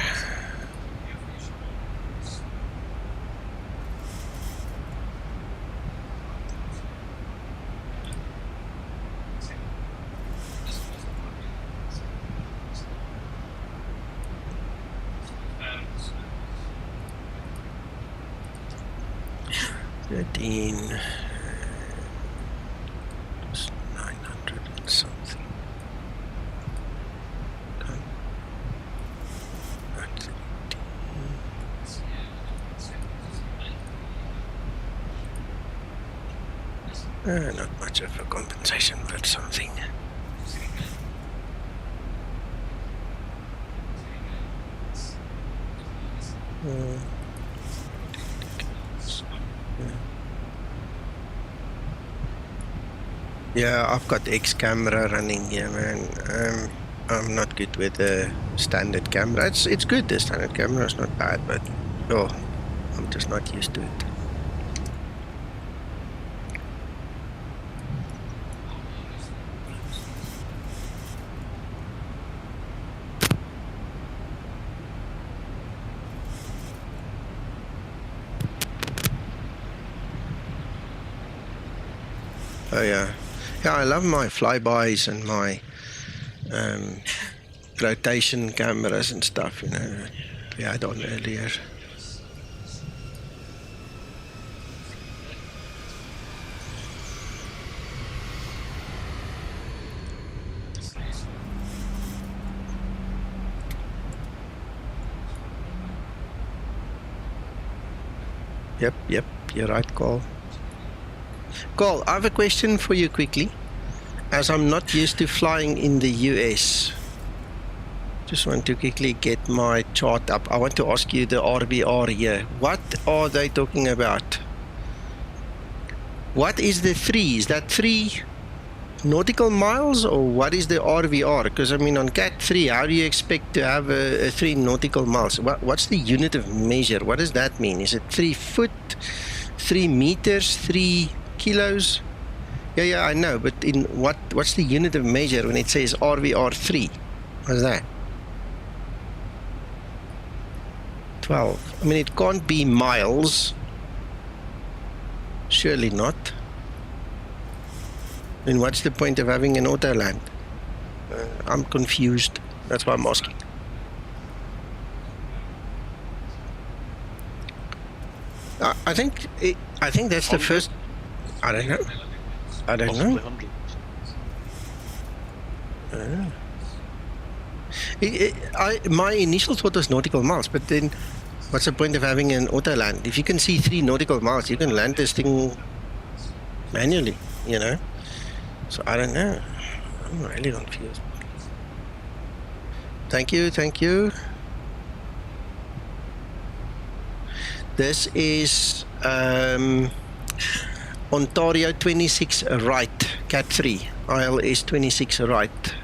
It's 900 and something. Not much of a compensation, but something. Yeah, I've got X camera running here, man. I'm not good with the standard camera. It's good. The standard camera is not bad, but oh, I'm just not used to it. Oh yeah. Yeah, I love my flybys and my rotation cameras and stuff, you know, we had on earlier. Yep, you're right, Carl. Carl, I have a question for you quickly. As I'm not used to flying in the US, just want to quickly get my chart up. I want to ask you the RBR here. What are they talking about? What is the 3? Is that 3 nautical miles, or what is the RVR? Because I mean, on Cat 3, how do you expect to have a 3 nautical miles? What's the unit of measure? What does that mean? Is it 3 foot, 3 meters, 3 kilos? Yeah, I know, but in what's the unit of measure when it says RVR 3? What's that? 12. I mean, it can't be miles. Surely not. Then what's the point of having an auto land? I'm confused. That's why I'm asking. I think that's the first. I don't know. Possibly hundreds. My initial thought was nautical miles, but then what's the point of having an auto land? If you can see 3 nautical miles, you can land this thing manually, you know. So I don't know. I'm really confused. Thank you. This is Ontario 26 right, Cat 3, ILS 26 right.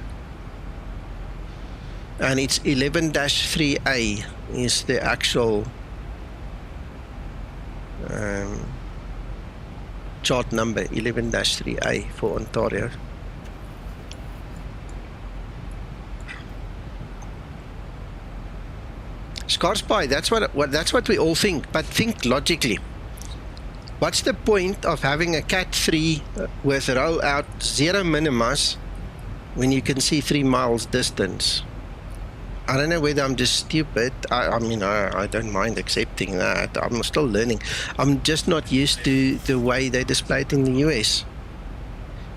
And it's 11-3A is the actual chart number, 11-3A for Ontario. Scarspy, that's what we all think, but think logically. What's the point of having a Cat 3 with roll out 0 minimas when you can see 3 miles distance? I don't know whether I'm just stupid. I mean, I don't mind accepting that. I'm still learning. I'm just not used to the way they display it in the US.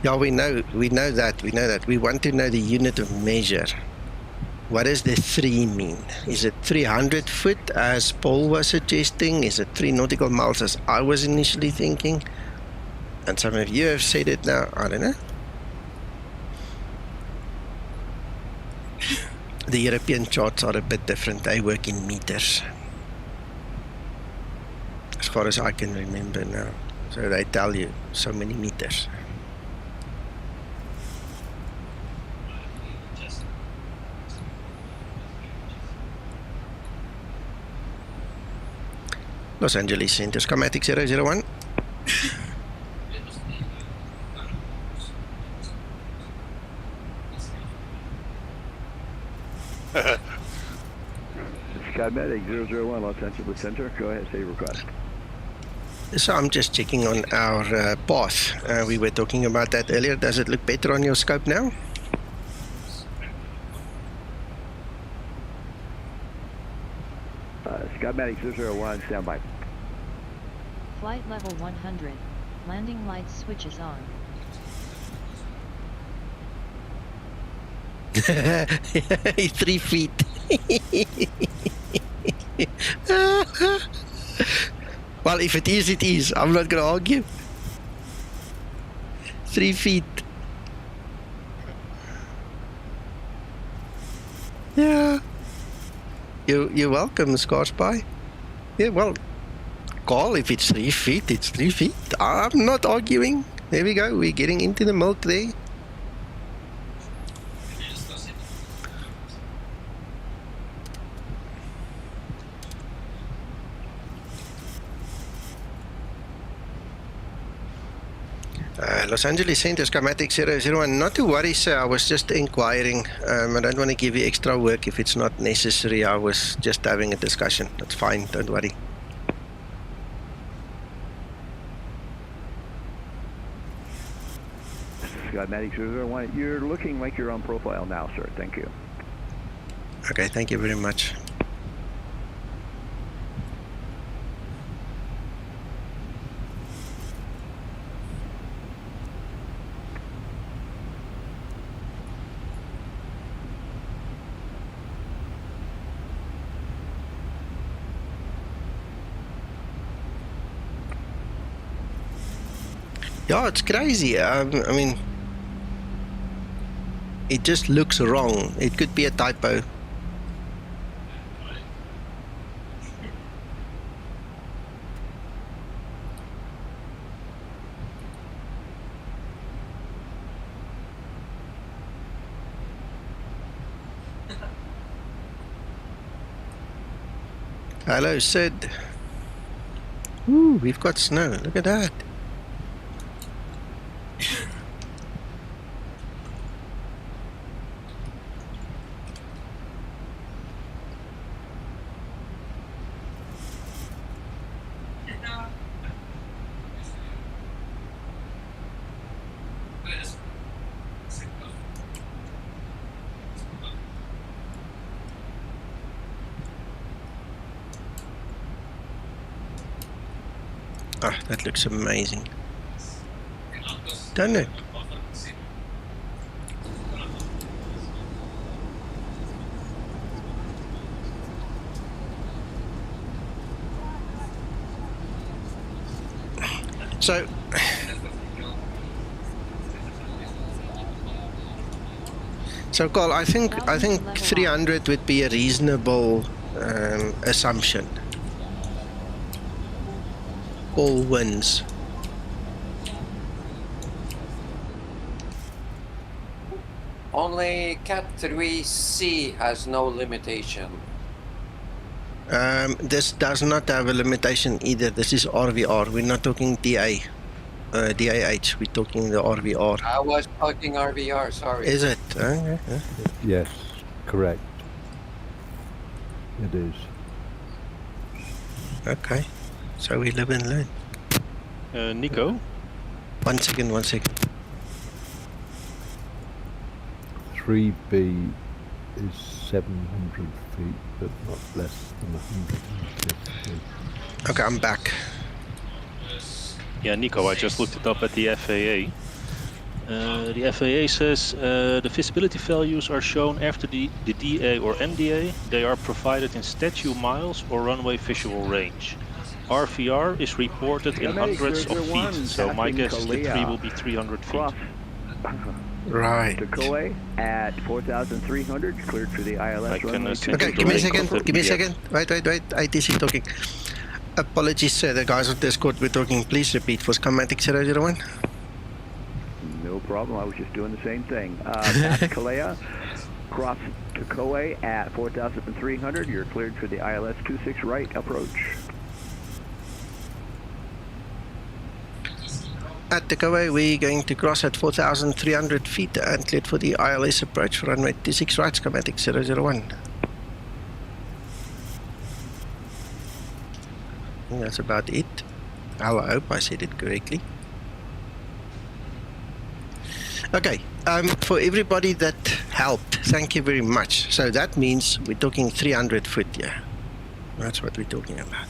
Yeah, we know that. We want to know the unit of measure. What does the 3 mean? Is it 300 foot as Paul was suggesting? Is it 3 nautical miles as I was initially thinking? And some of you have said it now. I don't know. The European charts are a bit different. They work in meters, as far as I can remember now. So they tell you so many meters. Los Angeles Center, Skymatix 001. Skymatix 001, Los Angeles Center. Go ahead, say your request. So I'm just checking on our path. We were talking about that earlier. Does it look better on your scope now? Skymatix 001, standby. Flight level 100. Landing lights switches on. 3 feet. Well, if it is, it is. I'm not going to argue. 3 feet. Yeah. You're welcome, Scarspy. Yeah, well, call if it's 3 feet, it's 3 feet. I'm not arguing. There we go. We're getting into the milk there. Los Angeles Center, Skymatix 001. Not to worry, sir. I was just inquiring. I don't want to give you extra work if it's not necessary. I was just having a discussion. That's fine. Don't worry. Skymatix 001. You're looking like you're on profile now, sir. Thank you. Okay, thank you very much. Yeah, it's crazy. I mean, it just looks wrong. It could be a typo. Hello, Sid. Ooh, we've got snow. Look at that. Ah, that looks amazing. Don't it? So Carl, I think 300 would be a reasonable assumption. All wins. Only Cat 3C has no limitation. This does not have a limitation either. This is RVR. We're not talking DA, DAH. We're talking the RVR. I was talking RVR, sorry. Is it? Okay. Yes, correct. It is. Okay. So we live and learn. Nico? One second. 3B is 700 feet, but not less than 150. Okay, I'm back. Yeah, Nico, I just looked it up at the FAA. The FAA says the visibility values are shown after the DA or MDA. They are provided in statute miles or runway visual range. RVR is reported in hundreds of feet, so my guess is the 3 will be 300 feet. Right. Decoy at 4,300, cleared for the ILS runway. Okay, give me a second. Wait. ITC talking. Apologies, sir. The guys on Discord were talking. Please repeat for Skymatix 001. No problem. I was just doing the same thing. Past Kalea, cross Decoy at 4,300. You're cleared for the ILS 26 right approach. At Decoy, we're going to cross at 4,300 feet and cleared for the ILS approach for runway 26 right, Skymatix 001. I think that's about it. I hope I said it correctly. Okay, for everybody that helped, thank you very much. So that means we're talking 300 foot here. That's what we're talking about.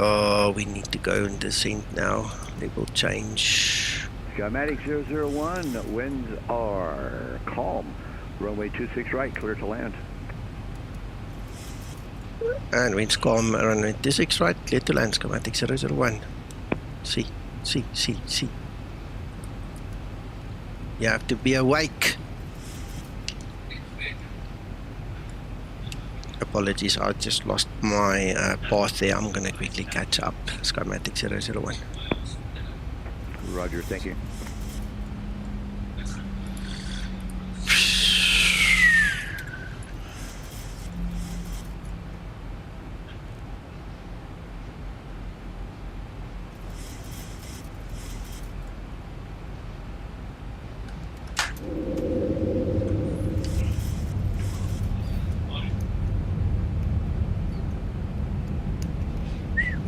Oh, we need to go and descend now. They will change. Skymatix 001, winds are calm. Runway 26 right, clear to land. And winds calm, runway 26 right, clear to land, Skymatix 001. See. You have to be awake. Apologies, I just lost my path there. I'm going to quickly catch up. Skymatix 001. Roger, thank you.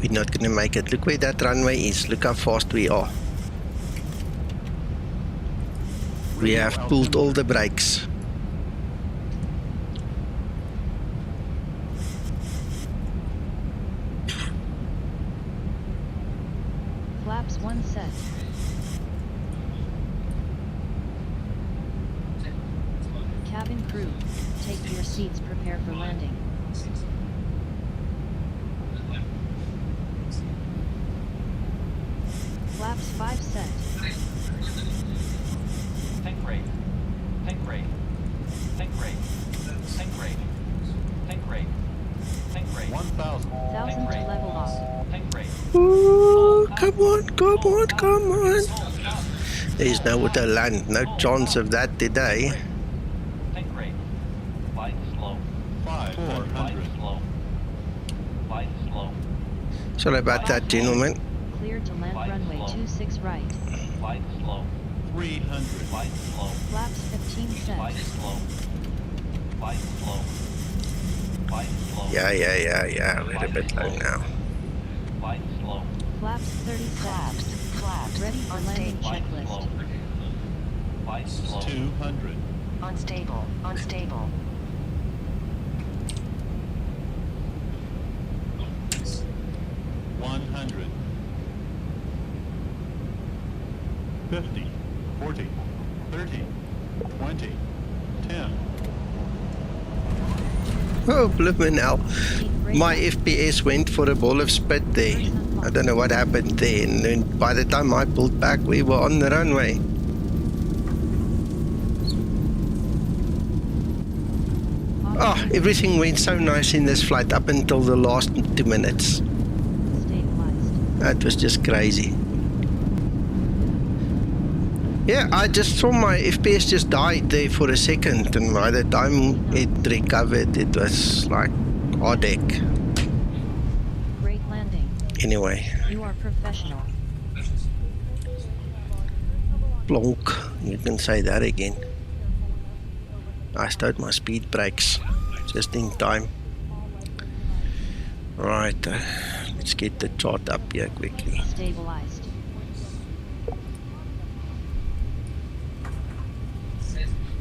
We're not going to make it. Look where that runway is. Look how fast we are. We have pulled all the brakes. Flaps 1 set. Cabin crew, take your seats, prepare for landing. Flaps 5 set. Tank rate. 1,000. 1,000 to level off. Tank rate. Ooh, come on. There's no way to land. No chance of that today. Sorry about that, gentlemen. Cleared to land runway 26 right. Flight slow. 300. Flight slow. Flaps 15 set. Flight slow. Flight slow. Flight slow. Yeah. We're a bit low now. Flight slow. Flaps 30 Flaps. set. Flaps. Ready for landing checklist. Flight slow. 200. Unstable. Unstable. $100. 50, 40, 30, 20, 10. Oh, blooming hell. My FPS went for a ball of spit there. I don't know what happened there. And then by the time I pulled back, we were on the runway. Oh, everything went so nice in this flight up until the last 2 minutes. That was just crazy. Yeah, I just saw my FPS just died there for a second, and by the time it recovered, it was like hard deck. Great landing. Anyway. You are professional. Plonk. You can say that again. I stowed my speed brakes just in time. Right, let's get the chart up here quickly. Stabilized.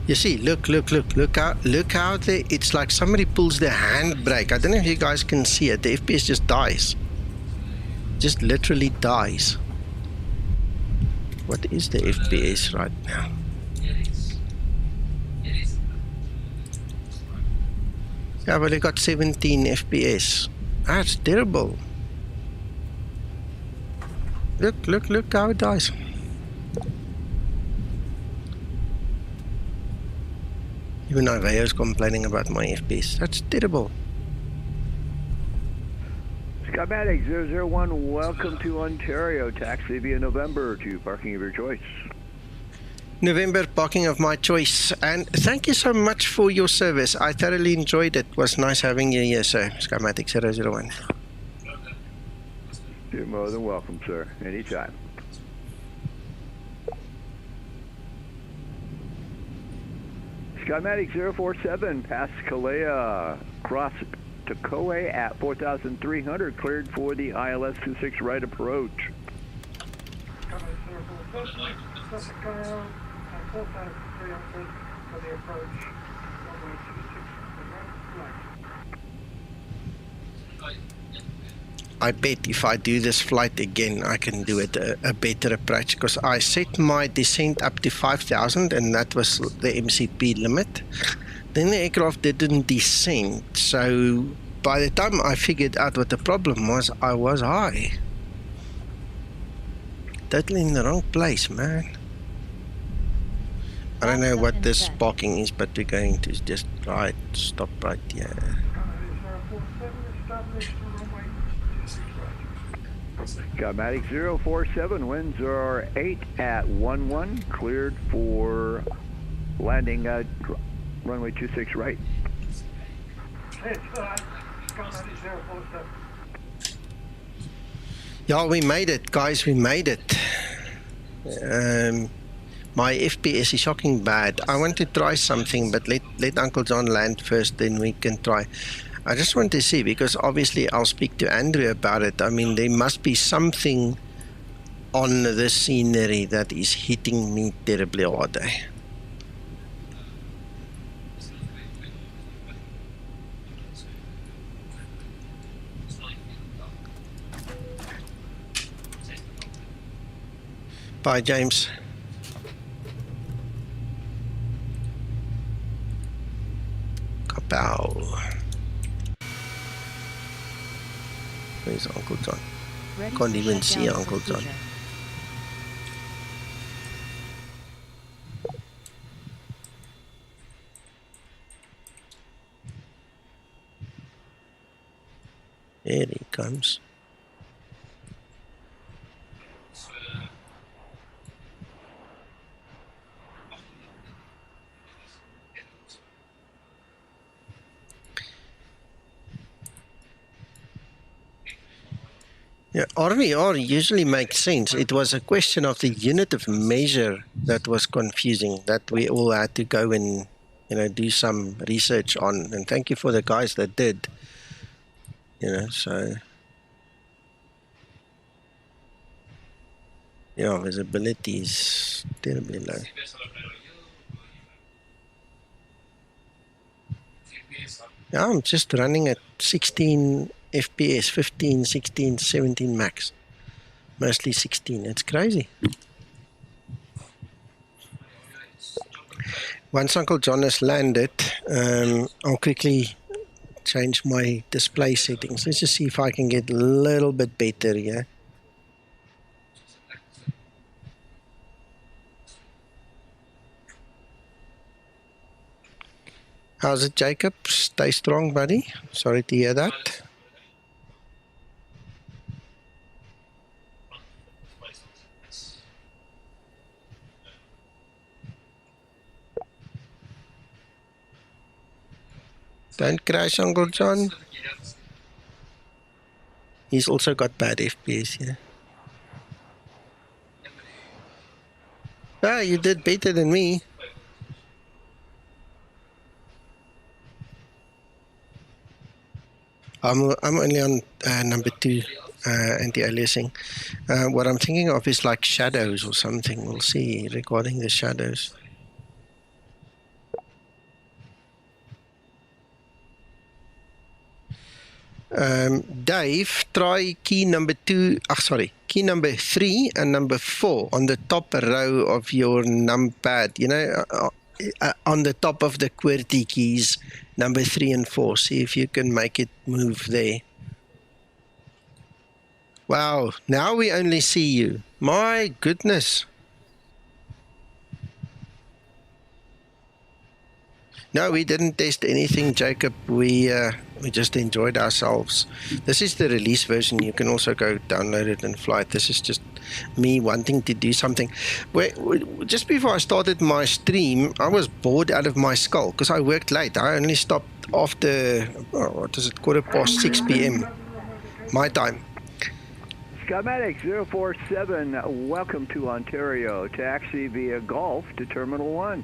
You see, look how they, it's like somebody pulls the handbrake. I don't know if you guys can see it. The FPS just dies. Just literally dies. What is the FPS right now? Yeah, well, I got 17 FPS. That's terrible. Look how it dies. Even Iveo is complaining about my FPS. That's terrible. Skymatix 001, welcome to Ontario. Taxi via November to parking of your choice. November, parking of my choice. And thank you so much for your service. I thoroughly enjoyed it. It was nice having you here, sir. Skymatix 001. You're more than welcome, sir. Anytime. Skymatix 047, past Kalea, cross to Koe at 4,300, cleared for the ILS 26 right approach. I bet if I do this flight again, I can do it a better approach, because I set my descent up to 5,000 and that was the MCP limit. Then the aircraft didn't descend, so by the time I figured out what the problem was, I was high. Totally in the wrong place, man. I don't know what this parking is, but we're going to just stop right here. Skymatix 047, winds are 8 at 11, cleared for landing at runway 26 right. Yeah, we made it, guys, we made it. My FPS is shocking bad. I want to try something, but let Uncle John land first, then we can try. I just want to see, because obviously I'll speak to Andrew about it. I mean, there must be something on the scenery that is hitting me terribly hard. Bye, James. Kapow. Where's Uncle John? Can't even see Uncle John. There he comes. Yeah, RVR usually makes sense. It was a question of the unit of measure that was confusing, that we all had to go and, do some research on. And thank you for the guys that did. So yeah, visibility is terribly low. Yeah, I'm just running at 16 FPS, 15, 16, 17 max. Mostly 16. It's crazy. Once Uncle John has landed, I'll quickly change my display settings. Let's just see if I can get a little bit better here. How's it, Jacob? Stay strong, buddy. Sorry to hear that. Don't crash, Uncle John. He's also got bad FPS here. Ah, you did better than me. I'm only on number 2 anti-aliasing. What I'm thinking of is like shadows or something. We'll see regarding the shadows. Dave, try key number 3 and number 4 on the top row of your numpad. On the top of the QWERTY keys, number 3 and 4. See if you can make it move there. Wow, now we only see you. My goodness. No, we didn't test anything, Jacob. We just enjoyed ourselves. This is the release version. You can also go download it and fly it. This is just me wanting to do something. Just before I started my stream, I was bored out of my skull because I worked late. I only stopped after, 6 p.m. my time. Skymatix 047, welcome to Ontario. Taxi via Golf to Terminal 1.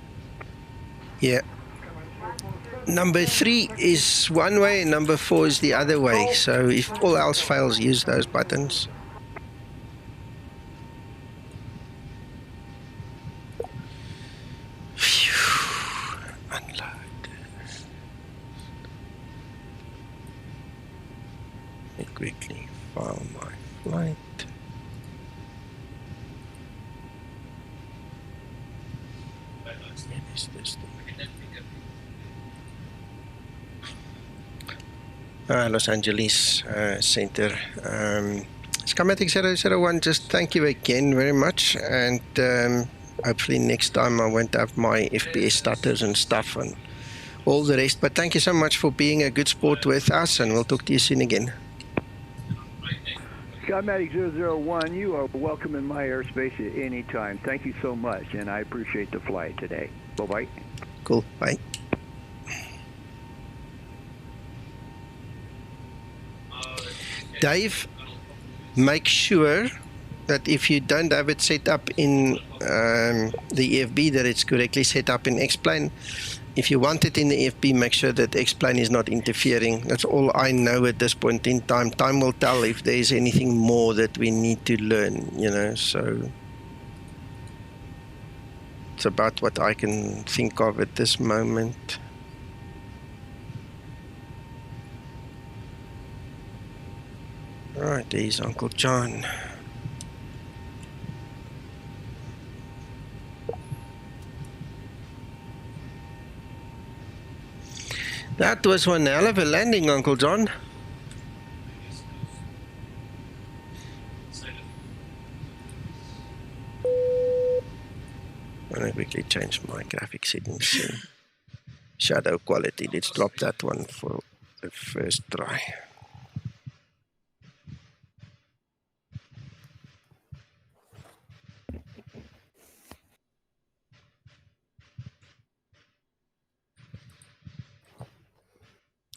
Yeah. Number 3 is one way and number 4 is the other way. So if all else fails, use those buttons. Phew. Unload. Let me quickly file my flight. Where is this thing? Los Angeles Center. Skymatix 001, just thank you again very much, and hopefully next time I won't have my FPS stutters and stuff and all the rest, but thank you so much for being a good sport with us, and we'll talk to you soon again. Skymatix 001, you are welcome in my airspace at any time. Thank you so much, and I appreciate the flight today. Bye-bye. Cool, bye. Dave, make sure that if you don't have it set up in the EFB, that it's correctly set up in X-Plane. If you want it in the EFB, make sure that X-Plane is not interfering. That's all I know at this point in time. Time will tell if there's anything more that we need to learn, so it's about what I can think of at this moment. Alright, there's Uncle John. That was one hell of a landing, Uncle John. I'm going to quickly change my graphic settings to shadow quality. Let's drop that one for the first try.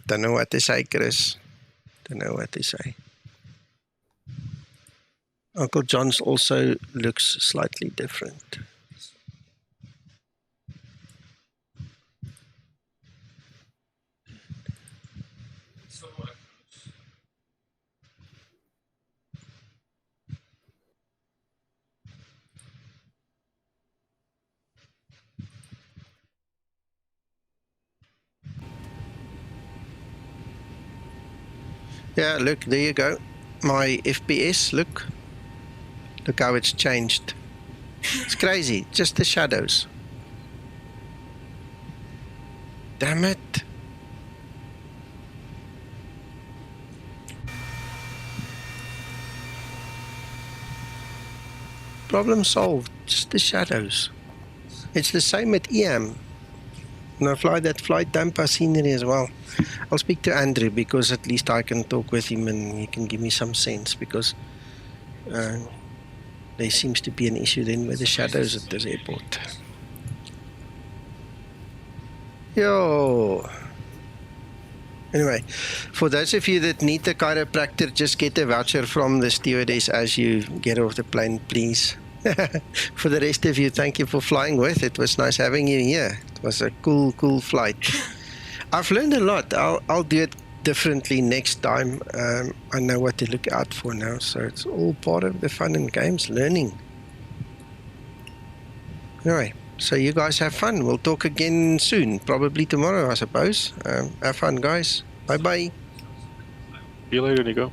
Don't know what to say, Chris. Don't know what to say. Uncle John's also looks slightly different. Yeah, look, there you go. My FPS, look. Look how it's changed. It's crazy, just the shadows. Damn it. Problem solved, just the shadows. It's the same at EM. And I fly that flight Tampa scenery as well. I'll speak to Andrew because at least I can talk with him and he can give me some sense, because there seems to be an issue then with the shadows at this airport. Yo. Anyway, for those of you that need the chiropractor, just get a voucher from the stewardess as you get off the plane, please. For the rest of you, thank you for flying with. It was nice having you here. It was a cool flight. I've learned a lot. I'll do it differently next time. I know what to look out for now, so it's all part of the fun and games, learning. Anyway, so you guys have fun. We'll talk again soon, probably tomorrow, I suppose. Have fun, guys. Bye-bye. See you later, Nico.